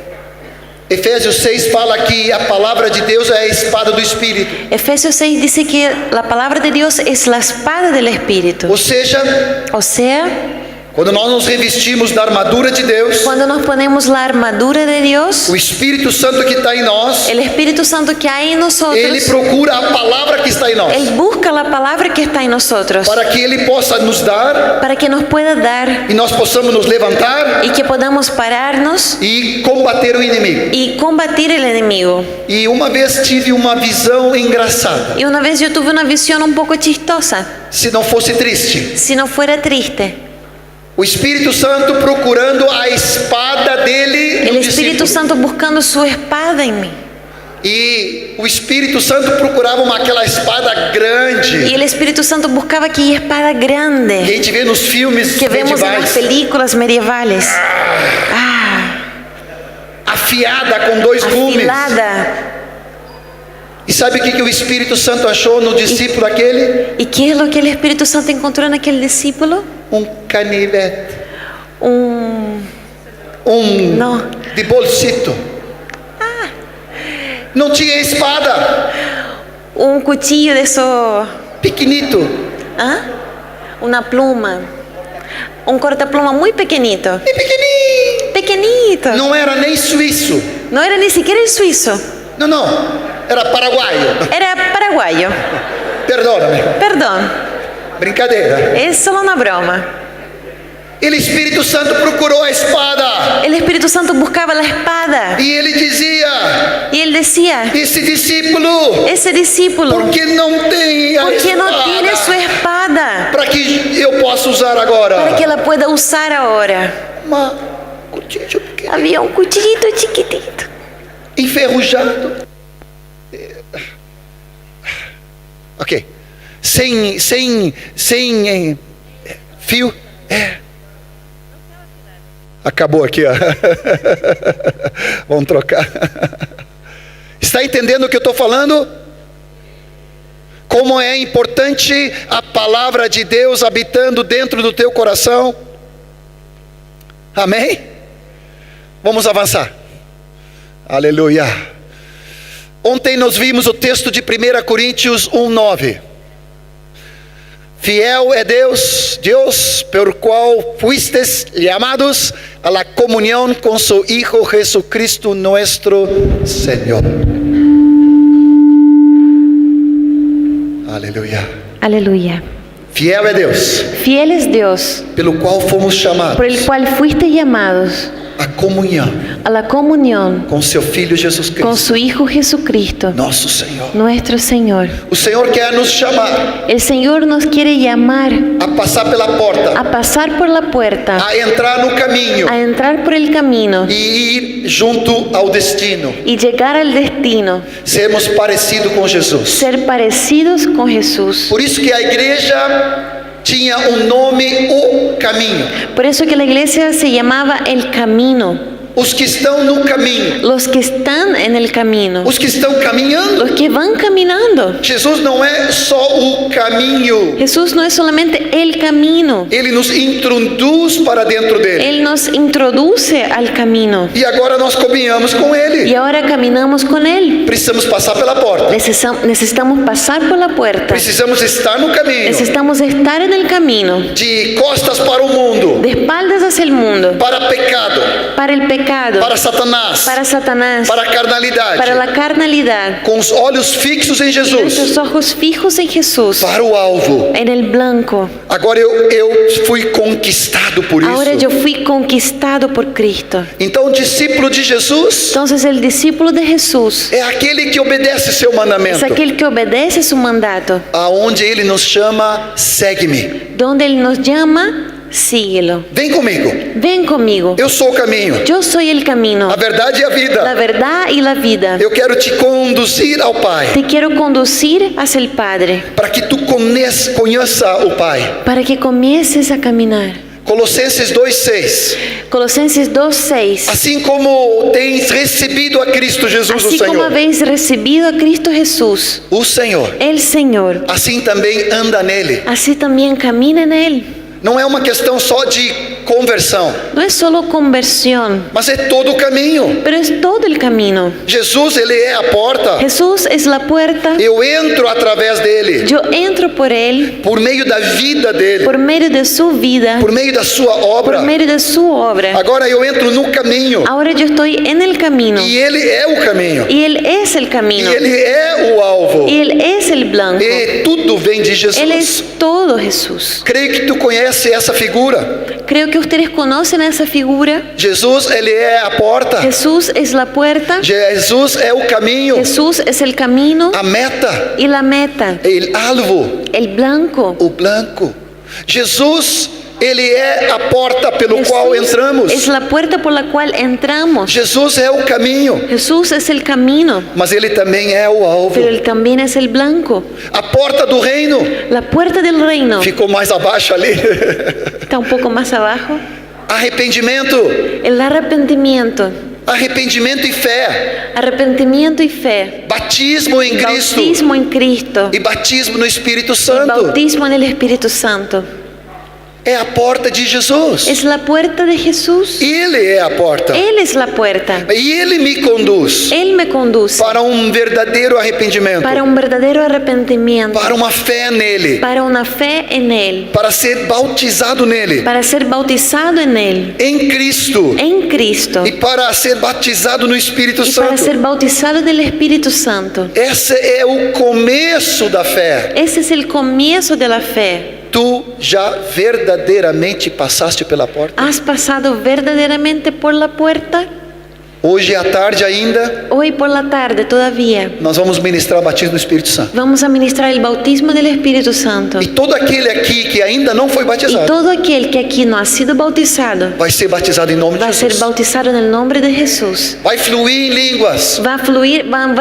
Efésios 6 fala que a palavra de Deus é a espada do Espírito. Efesios 6 dice que la palabra de Dios es la espada del Espíritu. Ou seja, O sea, quando nós nos revestimos da armadura de Deus, cuando nos ponemos la armadura de Dios, o Espírito Santo que está em nós, el Espíritu Santo que hay en nosotros, ele procura a palavra que está em nós, Él busca la palabra que está en nosotros para que ele possa nos dar para que nos pueda dar e nós possamos nos levantar y que podamos pararnos e combater o inimigo. y combatir el enemigo. E uma vez tive uma visão engraçada. Y una vez yo tuve una visión un poco chistosa, Se não fosse triste, si no fuera triste. o Espírito Santo procurando a espada dele El no Espíritu discípulo. Santo buscando su espada en mí. E o Espírito Santo procurava aquela espada Y grande el Espíritu Santo buscaba aquella espada que a grande gente vê nos filmes que vemos en las medievais, películas medievales. Ah, afiada com dois gumes. afilada. E sabe o que o Espírito Santo achou no discípulo aquele? ¿Y qué es lo que el Espíritu Santo encontró en aquel discípulo? Canivete, Un... Não. de bolsito. Não tinha espada, Un cuchillo de eso. pequenito, ¿Ah? Una pluma. Un cortapluma muy pequeñito. e pequenininho. Pequeñito. Não era nem suíço. No era ni siquiera el suizo. Não, era paraguaio. Era paraguayo. Perdona-me, Perdón. brincadeira. Es solo una broma. E o Espírito Santo procurou a espada El Espíritu Santo buscaba la espada. e ele dizia: Y él decía, esse discípulo, ese discípulo, por que não tem a ¿por qué no tiene su espada espada? para que eu possa usar agora? Para que la pueda usar ahora. Uma cuchillo pequeno, Había un cuchillito chiquitito. enferrujado. Ok, sem fio. Acabou aqui, ó. Vamos trocar. Está entendendo o que eu estou falando? Como é importante a palavra de Deus habitando dentro do teu coração? Amém? Vamos avançar. Aleluia. Ontem nós vimos o texto de 1 Coríntios 1:9. Fiel é Deus, por qual fuistes llamados a la comunión con su Hijo Jesucristo nuestro Señor. Aleluia. Aleluya. Fiel é Deus, Fiel es Dios, pelo qual fomos chamados por el cual fuiste llamados a comunhão a la comunión com seu Filho Jesus con Cristo, su Hijo Jesucristo, nosso Senhor. nuestro Señor. O Senhor quer nos chamar El Señor nos quiere llamar a passar pela porta, a pasar por la puerta, a entrar no caminho a entrar por el camino e ir junto ao destino. y llegar al destino, Sermos parecidos com Jesus. ser parecidos con Jesús. Por isso que a igreja tinha nome, o caminho. Por eso que la iglesia se llamaba el camino. Os que estão no caminho, Los que están en el camino, os que estão caminhando. los que van caminando. Jesus não é só o caminho, Jesús no es solamente el camino, ele nos introduz para dentro dele. Él nos introduce al camino E agora nós caminhamos com y ele. ahora caminamos con Él. Precisamos passar pela porta, Necesitamos pasar por la puerta, precisamos estar no caminho, necesitamos estar en el camino, de costas para o mundo, de espaldas hacia el mundo, para pecado, para el pecado, para Satanás, para Satanás, para a carnalidade, para la carnalidad, com os olhos fixos em Jesus, nuestros ojos fijos en Jesús, para o alvo. en el blanco. Agora eu fui conquistado por Ahora yo isso. fui conquistado por Cristo. Então, o discípulo de Jesus Entonces el discípulo de Jesús é aquele que obedece seu es mandamento, aquel que obedece su mandato, aonde ele nos chama, segue-me. donde Él nos llama, síguelo. Vem comigo. Ven conmigo. Eu sou o caminho, Yo soy el camino, a verdade e a la vida. verdad y la vida. Eu quero te conduzir ao Pai, Te quiero conducir hacia el Padre, para que tu conheça o Pai. para que comiences a caminar. Colossenses 2:6. Colosenses 2:6. Assim como tens recebido a Cristo Jesus, o Así como Senhor, habéis recibido a Cristo Jesús, o Senhor, el Señor, assim também anda nele. así también camina en Él. Não é uma questão só de conversão, No es solo conversión, mas é todo o caminho. pero es todo el camino. Jesus, ele é a porta. Jesús es la puerta. Eu entro através dele, Yo entro por Él, por meio da vida dele, por medio de su vida, por meio da sua obra. por medio de su obra. Agora eu entro no caminho, Ahora yo estoy en el camino, e ele é o caminho, y Él es el e camino, ele é o alvo, y Él es el blanco. e tudo vem de Él Jesus. es todo Jesús. Creio que tu conhece essa figura. Creo que ustedes conocen esa figura. Jesus, ele é a porta. Jesús es la puerta, Jesus é o caminho, Jesús es el camino a meta, y la meta, o alvo, el blanco. o blanco. Jesus, ele é a porta pelo qual entramos. es la puerta por la cual entramos. Jesus é o caminho, Jesús es el camino, mas ele também é o alvo. pero Él también es el blanco. A porta do reino La puerta del reino ficou mais abaixo ali. está un poco más abajo. Arrependimento, El arrepentimiento, arrependimento e fé, arrepentimiento y fe, batismo em Cristo bautismo en Cristo, e batismo no Espírito y Santo. bautismo en el Espíritu Santo. É a porta de Jesus. Es la puerta de Jesús. Ele é a porta. Él es la puerta. E ele me conduz Él me conduce para verdadeiro arrependimento, para un verdadero arrepentimiento, para uma fé nele, para una fe en Él, para ser bautizado nele, para ser bautizado en Él, em Cristo, en Cristo, e para ser batizado no Espírito y para ser Santo. bautizado del Espíritu Santo. Esse é o começo da fé. Ese es el comienzo de la fe. Tu já verdadeiramente passaste pela porta? ¿Has pasado verdaderamente por la puerta? Hoje à tarde ainda, Hoy por la tarde todavía nós vamos ministrar o batismo do Espírito Santo. vamos a ministrar el bautismo del Espíritu Santo. E todo aquele aqui que ainda não foi Y batizado, todo aquel que aquí no ha sido bautizado vai ser batizado em nome va a de ser Jesus. bautizado en el nombre de Jesús. Vai fluir em línguas, Van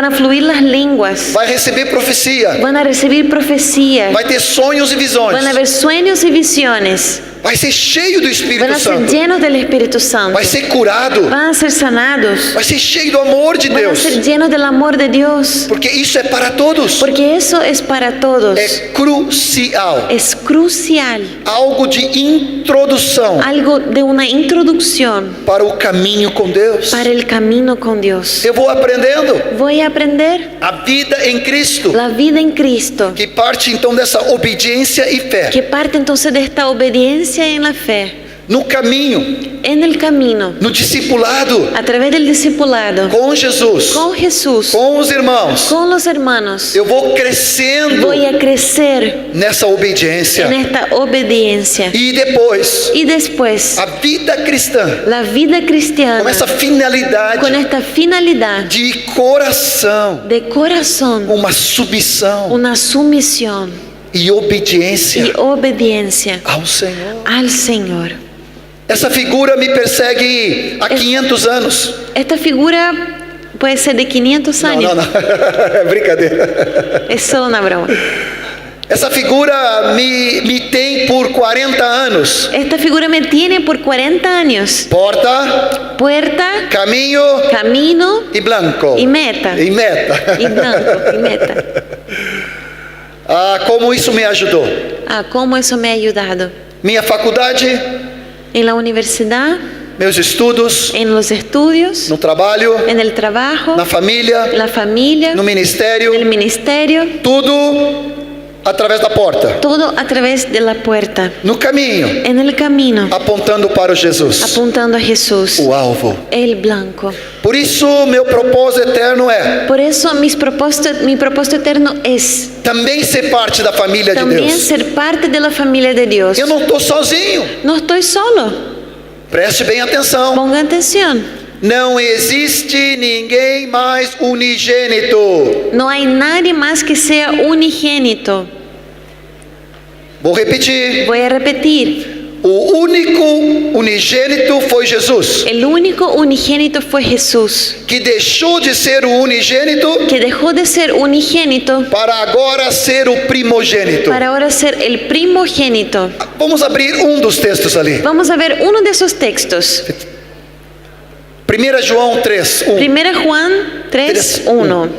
a fluir las lenguas, vai receber profecia, van a recibir profecía, vai ter sonhos e visões, van a ver sueños y visiones, vai ser cheio do van Espírito a ser Santo, llenos del Espíritu Santo, vai ser curado, van a ser sanados, vai ser cheio do amor de van a Deus, ser llenos del amor de Dios, porque isso é para todos, porque eso es para todos. é crucial, Es crucial, algo de introdução algo de una introducción para o caminho com Deus. para el camino con Dios. Eu vou aprendendo Voy a aprender a vida em Cristo, la vida en Cristo, que parte então dessa obediência e fé, que parte entonces de esta obediencia en la fe, no caminho, en el camino, no discipulado, a través del discipulado, com Jesus, con Jesús, com os irmãos. con los hermanos. Eu vou crescendo Voy a crecer nessa obediência. en esta obediencia. E depois, Y después, a vida cristã, la vida cristiana, com essa finalidade con esta finalidad de coração, de corazón, uma submissão una sumisión e obediência y obediencia ao Senhor. al Señor. Essa figura me persegue há 500 anos. Esta figura puede ser de 500 Não, años. não, não. É brincadeira. Es solo una broma. Essa figura me tem por 40 anos. Esta figura me tiene por 40 años. Porta, Puerta, caminho camino e blanco. y meta. E meta. Y blanco y meta. Ah, como isso me ajudou. Ah, cómo eso me ha ayudado. Minha faculdade, En la universidad, meus estudos, en los estudios, no trabalho, en el trabajo, na família, en la familia, no en ministério, el ministerio, tudo através da porta, todo a través de la puerta, no caminho, en el camino, apontando para o Jesus, apuntando a Jesús, o alvo. el blanco. Por isso, meu propósito eterno é Por eso mi propósito eterno es também ser parte da família de también Deus. ser parte de la familia de Dios. Eu não estou sozinho. No estoy solo. Preste bem atenção. Ponga atención. Não existe ninguém mais unigênito. No hay nadie más que sea unigénito. Vou repetir. Voy a repetir. O único unigênito foi Jesus, El único unigénito fue Jesús, que deixou de ser o unigênito que dejó de ser unigénito para agora ser o primogênito. para ahora ser el primogénito. Vamos abrir dos textos ali. Vamos a ver uno de esos textos. 1 João 3:1. 1 Juan 3:1.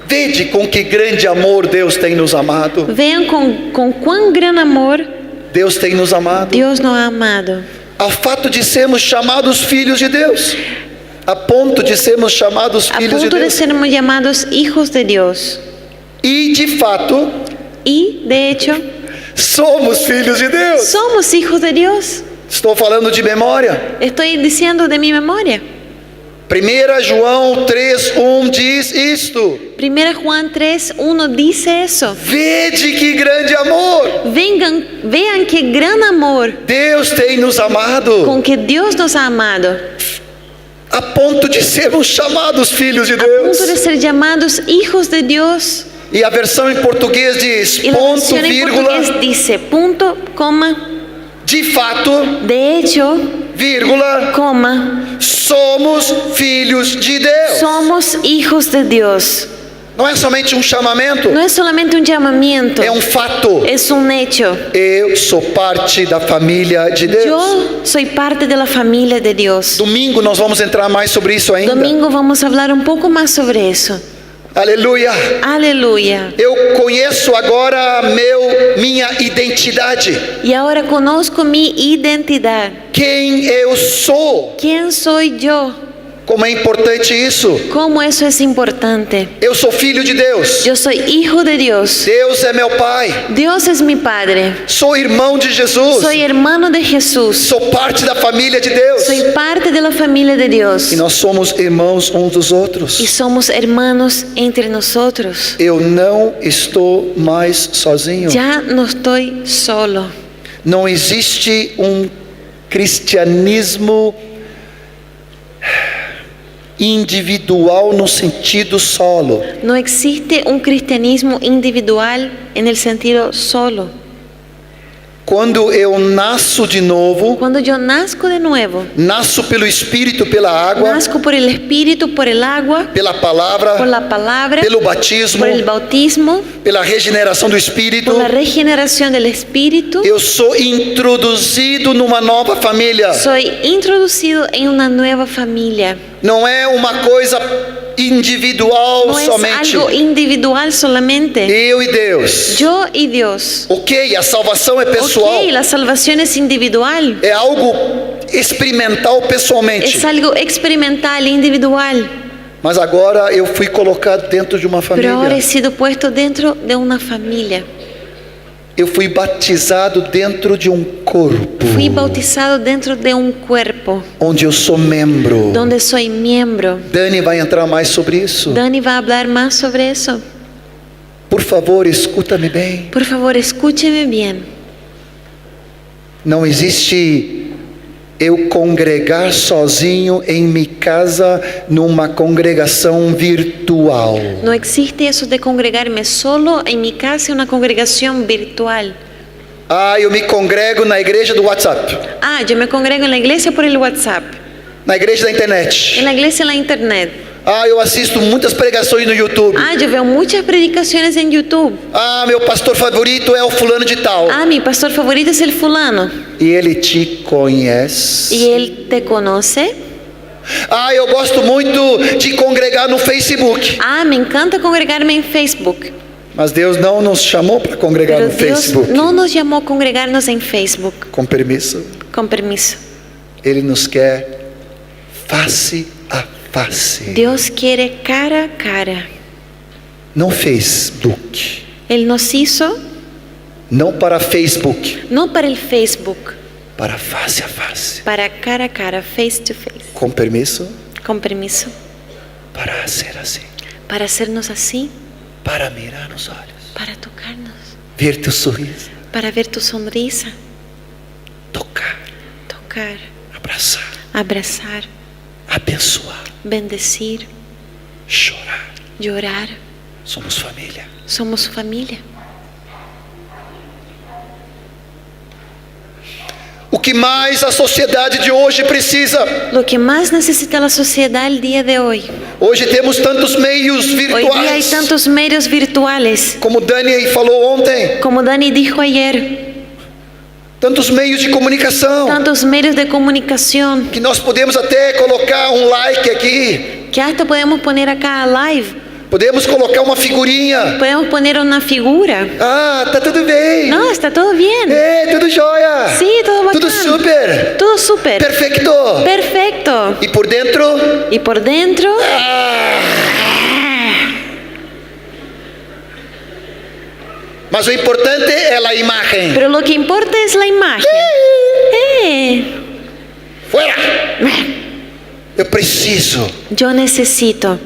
Vede com que grande amor Deus tem nos amado. Vean con cuán gran amor Deus tem nos amado. Dios nos ha amado. Ao fato de sermos chamados filhos de Deus. A ponto de sermos chamados A filhos de punto de Deus. sermos llamados hijos de Dios. E de fato, Y, de hecho, somos filhos de Deus. somos hijos de Dios. Estou falando de memória. Estoy diciendo de mi memoria. 1 João 3:1 diz isto. 1 Juan 3:1 dice eso. Vede que grande amor Vean qué gran amor Deus tem nos amado. con que Dios nos ha amado. A ponto de sermos chamados filhos de A punto de Deus. ser llamados hijos de Dios. E a versão em português diz Y la ponto, versión en vírgula, portugués dice punto, coma, de fato, de hecho, vírgula, coma, somos filhos de Deus. somos hijos de Dios. Não é somente chamamento, No es solamente un llamamiento, é fato. es un hecho. Eu sou parte da família de Deus. Yo soy parte de la familia de Dios. Domingo nós vamos entrar mais sobre isso ainda. Domingo vamos a hablar un poco más sobre eso. Aleluia. Aleluya. Eu conheço agora minha identidade. Y ahora conozco mi identidad. Quem eu sou. ¿Quién soy yo? Como é importante isso. ¿Cómo eso es importante? Eu sou filho de Deus. Yo soy hijo de Dios. Deus é meu Pai. Dios es mi Padre. Sou irmão de Jesus. Soy hermano de Jesús. Sou parte da família de Deus. Soy parte de la familia de Dios. E nós somos irmãos uns dos outros. Y somos hermanos entre nosotros. Eu não estou mais sozinho. Ya no estoy solo. Não existe cristianismo individual no sentido solo. No existe un cristianismo individual en el sentido solo. Quando eu nasço de novo, Cuando yo nazco de nuevo, nasço pelo Espírito, pela água, nazco por el Espíritu, por el agua, pela palavra, por la palabra, pelo batismo, por el bautismo, pela regeneração do Espírito. por la regeneración del Espíritu. Eu sou introduzido numa nova família. Soy introducido en una nueva familia. Não é uma coisa individual No es somente. algo individual solamente. Eu e Deus. Yo y Dios. Ok, a salvação é pessoal. Ok, la salvación es individual. É algo experimental pessoalmente. Es algo experimental, individual. Mas agora eu fui colocado dentro de uma Pero ahora família. he sido puesto dentro de una familia. Eu fui batizado dentro de corpo. Fui bautizado dentro de un cuerpo Onde eu sou membro. donde soy miembro. Dani vai entrar mais sobre isso. Dani va a hablar más sobre eso. Por favor, escuta-me bem. Por favor, escúcheme bien. Não existe eu congregar sozinho em minha casa numa congregação virtual. No existe eso de congregarme solo en mi casa en una congregación virtual. Ah, eu me congrego na igreja do WhatsApp, Ah, yo me congrego en la iglesia por el WhatsApp, na igreja da internet. en la iglesia en la internet. Ah, eu assisto muitas pregações no YouTube. Ah, yo veo muchas predicaciones en YouTube. Ah, meu pastor favorito é o fulano de tal. Ah, mi pastor favorito es el fulano. E ele te conhece. ¿Y él te conoce? Ah, eu gosto muito de congregar no Facebook. Ah, me encanta congregarme en Facebook. Mas Deus não nos chamou para congregar Pero no Dios Facebook. no nos llamó a congregarnos en Facebook. Com permisso. Con permiso. Ele nos quer face a face. Dios quiere cara a cara. Não Facebook. Él nos hizo Não para Facebook. no para el Facebook, Para face a face. para cara a cara, face to face. Com permisso. Con permiso. Para ser assim. Para hacernos así, Para mirar nos olhos. para tocarnos, Ver teu sorriso. para ver tu sonrisa, Tocar. tocar, Abraçar. abrazar, Abençoar. bendecir, Chorar. llorar. Somos família. Somos familia. O que mais a sociedade de hoje precisa. Lo que más necesita la sociedad el día de hoy. Hoje temos tantos meios Hoy día hay virtuais, tantos medios virtuales, como Dani falou ontem, como Dani dijo ayer, tantos meios de comunicação, tantos medios de comunicación, que nós podemos até colocar um like aqui, que hasta podemos poner acá live, podemos colocar uma figurinha. podemos poner una figura. Ah, tá tudo bem. No, está todo bien. Tudo jóia. Sí, todo bacán. Tudo super. Todo súper. Perfeito. Perfecto. E por dentro? Y por dentro, Mas o importante é a imagem. pero lo que importa es la imagen. Fora. Eu preciso Yo necesito,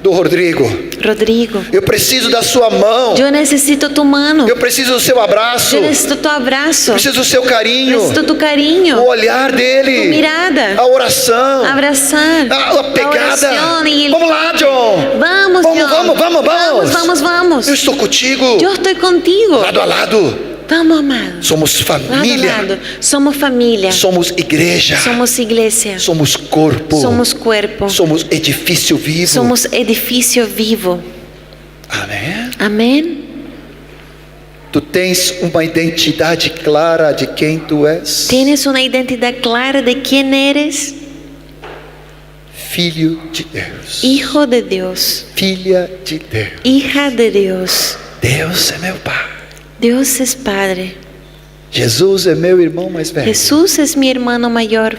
do Rodrigo. Rodrigo, Eu preciso da sua mão. yo necesito tu mano, Eu preciso do seu abraço. yo necesito tu abrazo, Eu preciso do seu carinho. necesito tu O cariño, olhar dele. tu mirada, A oração. abrazar, A pegada. oración y el... Vamos lá, John. Vamos, Vamos, John. vamos, vamos, vamos. Vamos, vamos. Eu estou contigo. Yo estoy contigo. Lado a lado. Vamos, amado. Somos Lado a família. lado. Somos familia. Somos igreja. Somos iglesia. Somos corpo. Somos cuerpo. Somos edifício vivo. Somos edificio vivo. Amém. Amén. Tu tens uma identidade clara de quem tu és. ¿Tienes una identidad clara de quién eres? Filho de Deus. Hijo de Dios. Filha de Deus. Hija de Dios. Deus é meu Pai. Dios es Padre. Jesus é meu irmão mais velho. Jesús es mi hermano mayor.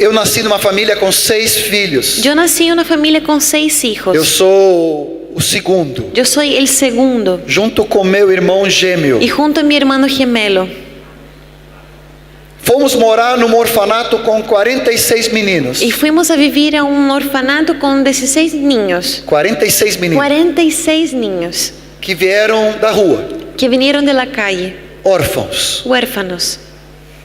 Eu nasci numa família com 6 filhos. Yo nací en una familia con 6 hijos. Eu sou o segundo, Yo soy el segundo. junto com meu irmão gêmeo. Y junto a mi hermano gemelo. Fomos morar num orfanato com 46 meninos. Y fuimos a vivir a un orfanato con 16 niños. 46 meninos 46 niños que vieram da rua, que vinieron de la calle, órfãos. huérfanos.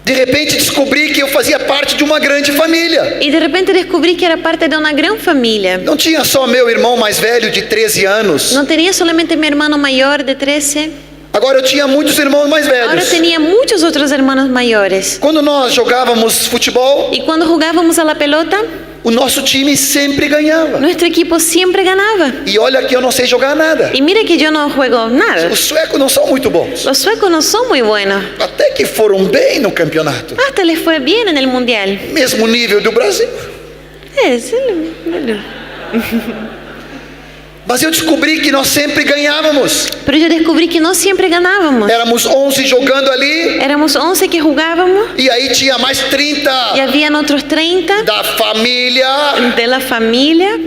De repente descobri que eu fazia parte de uma grande família. Y de repente descubrí que era parte de una gran familia. Não tinha só meu irmão mais velho de 13 anos. No tenía solamente mi hermano mayor de 13, Agora eu tinha muitos irmãos mais ahora velhos. tenía muchos otros hermanos mayores. Quando nós jogávamos futebol, Y cuando jugábamos a la pelota, o nosso time sempre ganhava. nuestro equipo siempre ganaba. E olha que eu não sei jogar nada. Y mire que yo no juego nada. Os suecos não são muito bons. Los suecos no son muy buenos. Até que foram bem no campeonato. Hasta les fue bien en el mundial. Mesmo nível do Brasil. Mas eu descobri que nós sempre ganhávamos. Pero yo descubrí que no siempre ganábamos. Éramos 11 jogando ali. Éramos 11 que jugábamos E aí tinha mais 30 y habían otros 30 da família, de la familia,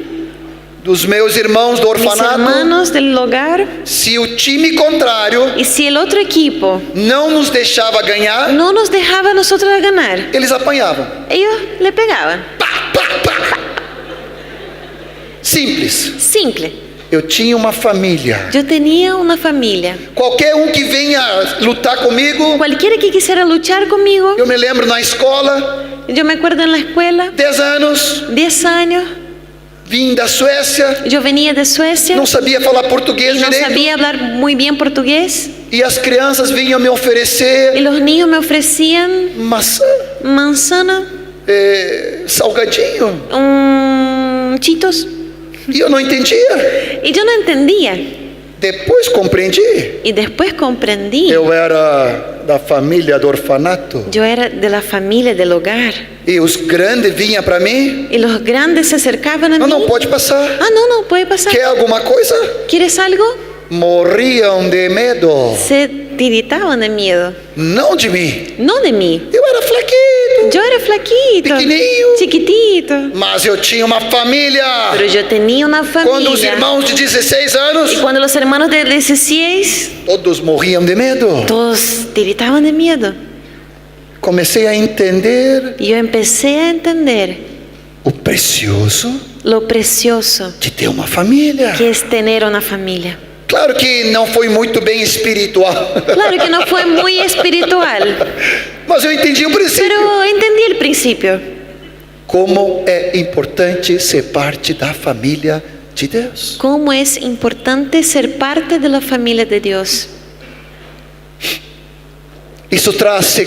dos meus irmãos do mis orfanato. hermanos del hogar. Se o time contrário Y si el otro equipo não nos deixava ganhar, no nos dejaba a nosotros ganar, eles apanhavam. ellos le pegaban. Pá, pá, pá. Simples. Simple. Eu tinha uma família. Yo tenía una familia. Qualquer que venha lutar comigo, Cualquiera que quisiera luchar conmigo, eu me lembro na escola, yo me acuerdo en la escuela, 10 anos, 10 años, vim da Suécia, yo venía de Suecia não sabia falar português y no direito, sabía hablar muy bien portugués. e as crianças vinham me Y oferecer los niños me ofrecían maçã, manzana, salgadinho, chitos, e eu não entendia. y yo no entendía. Depois compreendi. Y después comprendí. Eu era da família do orfanato, Yo era de la familia, del hogar. e os grandes vinham para mim. Y los grandes se acercaban a mí. Não pode passar. Ah, no, puede pasar. Quer alguma coisa? ¿Quieres algo? Morriam de medo. Se tiritaban de miedo. Não de mim. No de mí. Eu era flaquito, Yo era flaquito, Pequeñinho. chiquitito. mas eu tinha uma família. Pero yo tenía una Quando os familia. irmãos de 16 anos, Y cuando los hermanos de 16, todos morriam de medo. todos tiritaban de miedo. Comecei a entender Y yo empecé a entender o precioso lo precioso de ter uma família. que es tener una familia. Claro que não foi muito bem espiritual, Claro que no fue muy espiritual, mas eu entendi o princípio. pero entendí el principio. Como é importante ser parte da família de Deus. Cómo es importante ser parte de la familia de Dios. Isso traz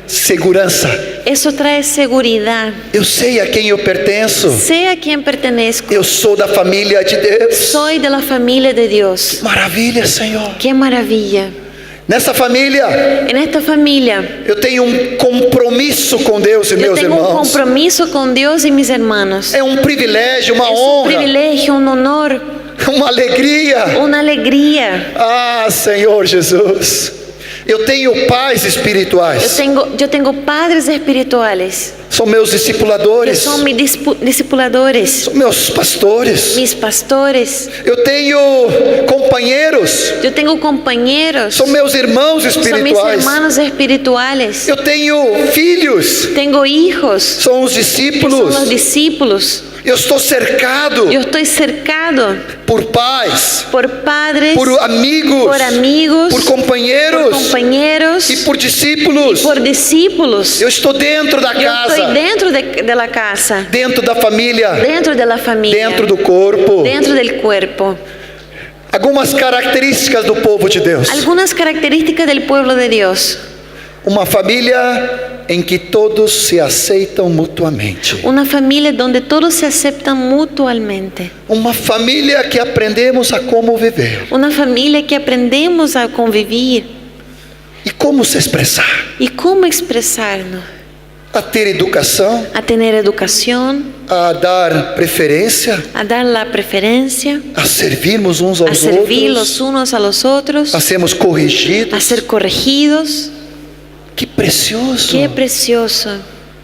segurança. Eso trae seguridad. Eu sei a quem eu pertenço. Sé a quién pertenezco. Eu sou da família de Deus. Soy de la familia de Dios. Maravilha, Senhor. Qué maravilla. Nessa família, En esta familia eu tenho compromisso com Deus e yo meus tengo un irmãos. compromiso con Dios y mis hermanos. É privilégio, uma Es un honra, privilegio, un honor, uma alegria. una alegría. Ah, Senhor Jesus. Eu tenho pais espirituais. Yo tengo padres espirituales São meus que discipuladores. son mis discipuladores, São meus pastores. mis pastores. Eu tenho companheiros. Yo tengo compañeros, São meus irmãos son mis espirituais. hermanos espirituales. Eu tenho filhos. Tengo hijos, São os que son discípulos. los discípulos. Eu estou cercado Yo estoy cercado por pais, por padres, por amigos, por amigos, por por companheiros compañeros, e por discípulos. por discípulos. Eu estou dentro da Yo estoy casa, dentro de la casa, dentro da família, dentro de la familia, dentro do corpo. dentro del cuerpo. Algumas características do povo de Deus. Algunas características del pueblo de Dios. Uma família em que todos se aceitam mutuamente. Una familia donde todos se aceptan mutuamente. Uma família que aprendemos a como viver Una familia que aprendemos a convivir e como se expressar, y cómo expresarnos, a ter educação, a tener educación, a dar preferência, a dar la preferencia, a servirmos uns a aos servir outros, los unos a los otros, a sermos corrigidos. a ser corregidos. Que precioso! Qué precioso.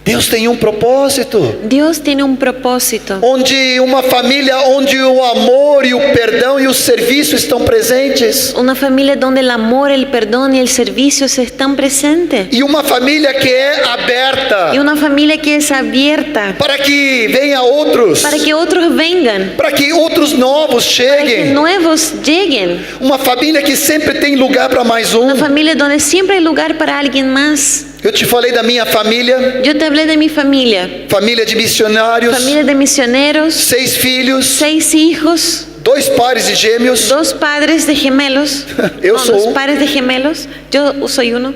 Deus tem propósito. Dios tiene un propósito. Onde uma família onde o amor e o perdão e o serviço estão presentes. Una familia donde el amor, el perdón y el servicio se están presentes. E uma família que é aberta Y una familia que es abierta para que venha outros, para que otros vengan, para que outros novos para que cheguem. nuevos lleguen. Uma família que sempre tem lugar para mais um. Una familia donde siempre hay lugar para alguien más. Eu te falei da minha família, Yo te hablé de mi familia. família de missionários, Familia de misioneros, 6 filhos, 6 hijos, 2 pares de gêmeos. 2 padres de gemelos. Eu No, sou 2 um. pares de gemelos. Yo soy uno.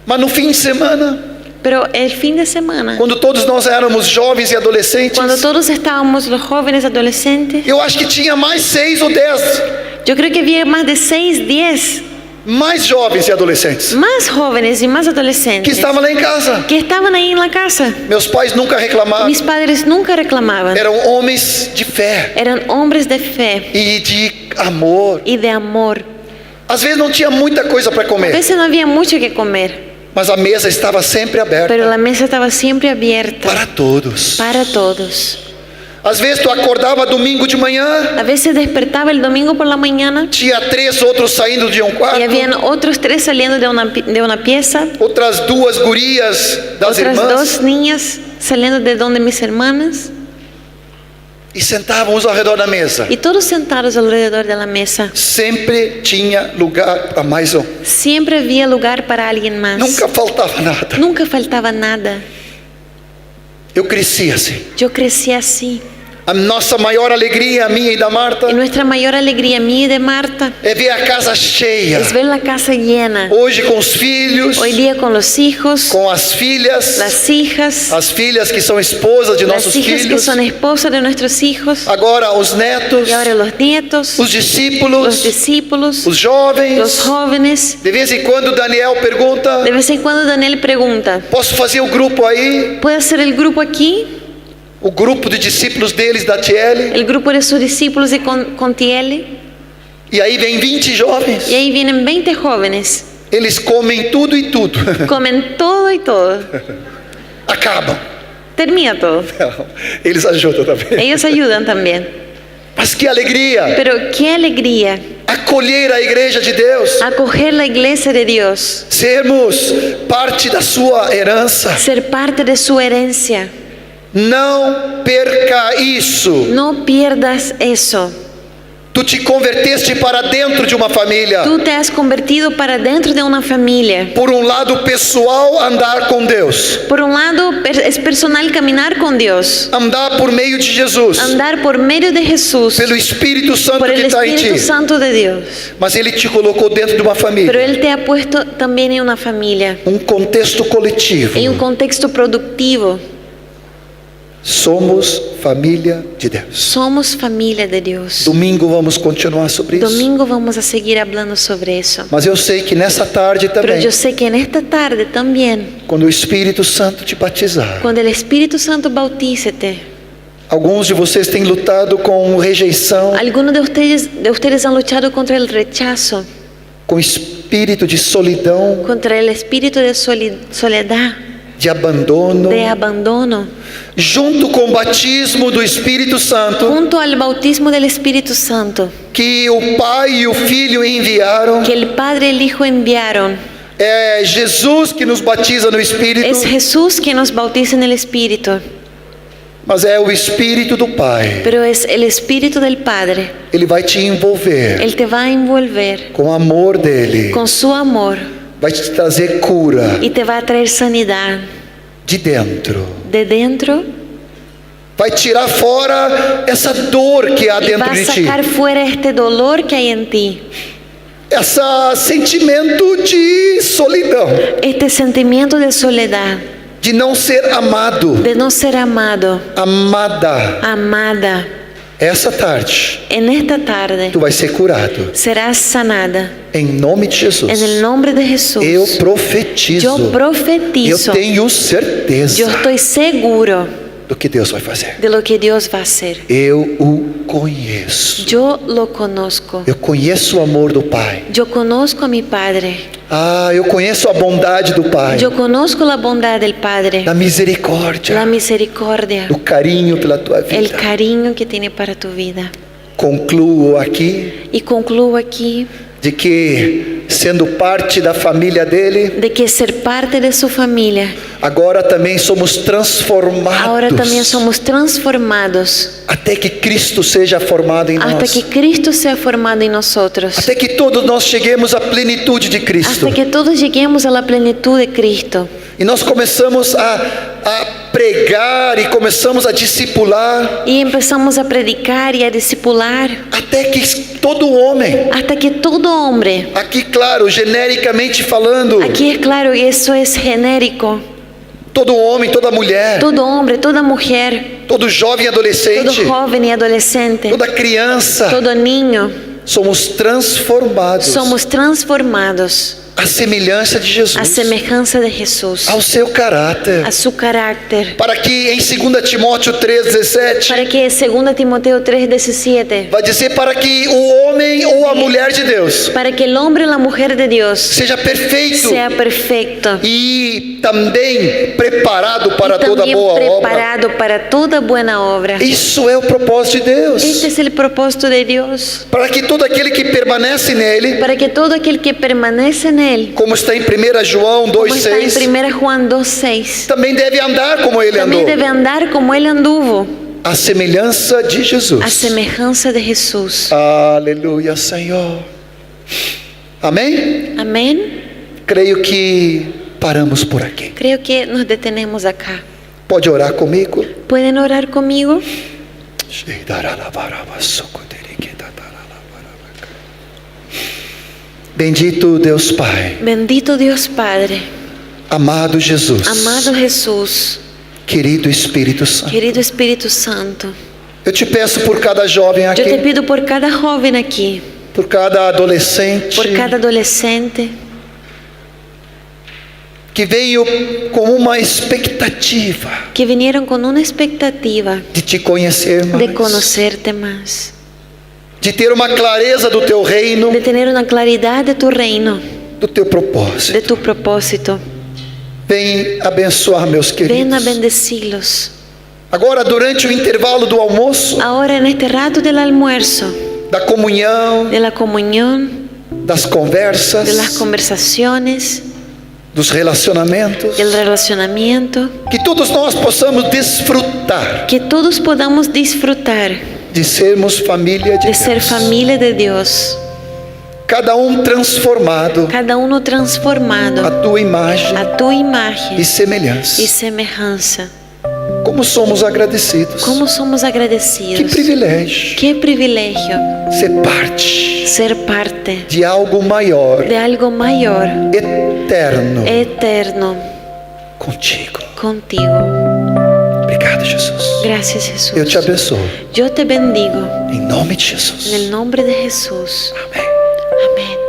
Mas no fim de semana, Pero el fin de semana, quando todos nós éramos jovens e adolescentes, cuando todos estábamos los jóvenes adolescentes, eu acho que tinha mais 6 ou 10 yo creo que había más de 6, 10 mais jovens e adolescentes más jóvenes y más que adolescentes estavam lá em casa. que estaban ahí en la casa. Meus pais nunca reclamaram. Mis padres nunca reclamaban. Eram homens de fé Eran hombres de fe e de amor. y de amor. Às vezes não tinha muita coisa para A comer, veces no había mucho que comer, mas a mesa estava sempre aberta pero la mesa estaba siempre abierta para todos. para todos. Às vezes tu acordava domingo de manhã, A veces despertaba el domingo por la mañana tinha 3 outros saindo de quarto, y habían otros 3 saliendo de una pieza, outras 2 gurias das otras irmãs 2 niñas saliendo de donde mis hermanas, e sentávamos ao redor da mesa. y todos sentados alrededor de la mesa. Sempre tinha lugar para mais um. Siempre había lugar para alguien más. Nunca faltava nada. Nunca faltaba nada. Eu cresci assim. Yo crecí así. A nossa maior alegria, a minha e da Marta, Y nuestra mayor alegría, mía y de Marta, é ver a casa cheia. es ver la casa llena. Hoje com os filhos, Hoy día con los hijos, com as filhas, las hijas, as filhas que são esposas de nossos las hijas que filhos, son esposas de nuestros hijos, agora os netos, y ahora los nietos, os discípulos, los discípulos, os jovens. los jóvenes. De vez em quando Daniel pergunta: De vez en cuando Daniel pregunta, posso fazer o grupo aí? ¿puede hacer el grupo aquí? O grupo de discípulos deles da TL. El grupo de sus discípulos de Contiel. E aí vem 20 jovens. Y ahí vienen 20 jóvenes. Eles comem tudo e tudo. Comen todo y todo. Acabam. Termina todo. Eles ajudam também. Ellos ayudan también. Mas que alegria Pero qué alegría acolher a igreja de Deus, acoger la iglesia de Dios, sermos parte da sua herança. ser parte de su herencia. Não perca isso. No pierdas eso. Tu te converteste para dentro de uma família. Tú te has convertido para dentro de una familia. Por um lado pessoal, andar com Deus. Por un lado, es personal caminar con Dios. Andar por meio de Jesus. Andar por medio de Jesús. Pelo Espírito Santo Por que el está em Espíritu ti. Santo de Dios. Mas Ele te colocou dentro de uma Pero família. Él te ha puesto también en una familia. Um contexto coletivo. En un contexto productivo. Somos família de Deus. Somos familia de Dios. Domingo vamos continuar sobre isso. Domingo vamos a seguir hablando sobre eso. Mas eu sei que nessa tarde Pero também, yo sé que en esta tarde también, quando o Espírito Santo te batizar, cuando el Espíritu Santo bautícete, alguns de vocês têm lutado com rejeição, algunos de ustedes han luchado contra el rechazo, com espírito de solidão, contra el espíritu de soledad, de abandono. de abandono. Junto com o batismo do Espírito Santo, Junto al bautismo del Espíritu Santo, que o Pai e o Filho enviaram, que el Padre y el Hijo enviaron, é Jesus que nos batiza no Espírito, es Jesús quien nos bautiza en el Espíritu, mas é o Espírito do Pai. pero es el Espíritu del Padre. Ele vai te envolver Él te va a envolver com o amor dele, con su amor vai te trazer cura y te va a traer sanidad de dentro, de dentro vai tirar fora essa dor que há y va dentro a de ti, sacar fuera este dolor que hay en ti, esse sentimento de solidão, este sentimiento de soledad, de não ser amado, de no ser amado, amada. amada. Essa tarde, En esta tarde tu vai ser curado, serás sanada em nome de Jesus. en el nombre de Jesús. Eu profetizo, Yo profetizo, eu tenho certeza yo estoy seguro do que Deus vai fazer. de lo que Dios va a hacer. Eu o conheço. Yo lo conozco. Eu conheço o amor do Pai. Yo conozco a mi Padre. Eu conheço a bondade do Pai, Yo conozco la bondad del Padre, da misericórdia, la misericordia, do carinho pela tua el vida. cariño que tiene para tu vida. Concluo aqui Y concluyo aquí de que, sendo parte da família dele, de que ser parte de su familia, agora também somos transformados, ahora también somos transformados até que Cristo seja formado em hasta nós, que Cristo sea formado en nosotros, até que todos nós cheguemos à plenitude de Cristo. hasta que todos lleguemos a la plenitud de Cristo. E nós começamos a pregar e começamos a discipular, Y empezamos a predicar y a discipular até que todo homem, hasta que todo hombre, aqui claro, genericamente falando, aquí es claro que eso es genérico, todo homem, toda mulher, todo hombre, toda mujer, todo jovem e todo adolescente, joven y adolescente, toda criança, todo niño, somos transformados somos transformados à semelhança de a Jesus, semejanza de Jesús, ao seu caráter, a su carácter, para que em 2 Timóteo 3,17 para que 2 Timoteo 3:17, vai dizer para que o homem ou a mulher de Deus para que el hombre o la mujer de Dios seja perfeito sea perfecto e também preparado para y toda también boa obra. preparado para toda buena obra. Isso é o propósito de Deus, Este es el propósito de Dios, para que todo aquele que permanece nele, para que todo aquel que permanece en él, como está em 1 João como está en 2,6, 1 Juan 2:6, também deve andar como ele andou, también debe andar como él anduvo, a semelhança de a Jesus. semejanza de Jesús. Aleluia, Senhor. Amém? Amén. Creio que paramos por aqui. Creo que nos detenemos acá. Pode orar comigo? ¿Pueden orar conmigo? Bendito Deus Pai, Bendito Dios Padre, amado Jesus, amado Jesús, querido Espírito Santo, querido Espíritu Santo, eu te peço por cada jovem yo te aqui, pido por cada joven aquí, por cada adolescente, por cada adolescente, que veio com uma expectativa que vinieron con una expectativa de te conhecer mais, de conocerte más, de ter uma clareza do teu reino, de tener una claridad de tu reino, do teu propósito. de tu propósito. Vem abençoar meus Ven a queridos. bendecirlos. Agora, durante o intervalo do almoço, Ahora en este rato del almuerzo, da comunhão, de la comunión, das conversas, de las conversaciones, dos relacionamentos, del relacionamiento, que todos nós possamos desfrutar que todos podamos disfrutar de sermos família de de ser Deus. família de Deus. Cada um transformado Cada um transformado à tua imagem à tua imagem e semelhança. e semelhança. Como somos agradecidos. Como somos Que agradecidos. privilégio Que privilégio ser parte ser parte de algo maior, de algo maior, eterno, eterno, contigo. contigo. Obrigado, Jesus. Gracias, Jesús. Eu te abençoo. Yo te bendigo Em nome de Jesus. en el nombre de Jesús. Amém. Amén.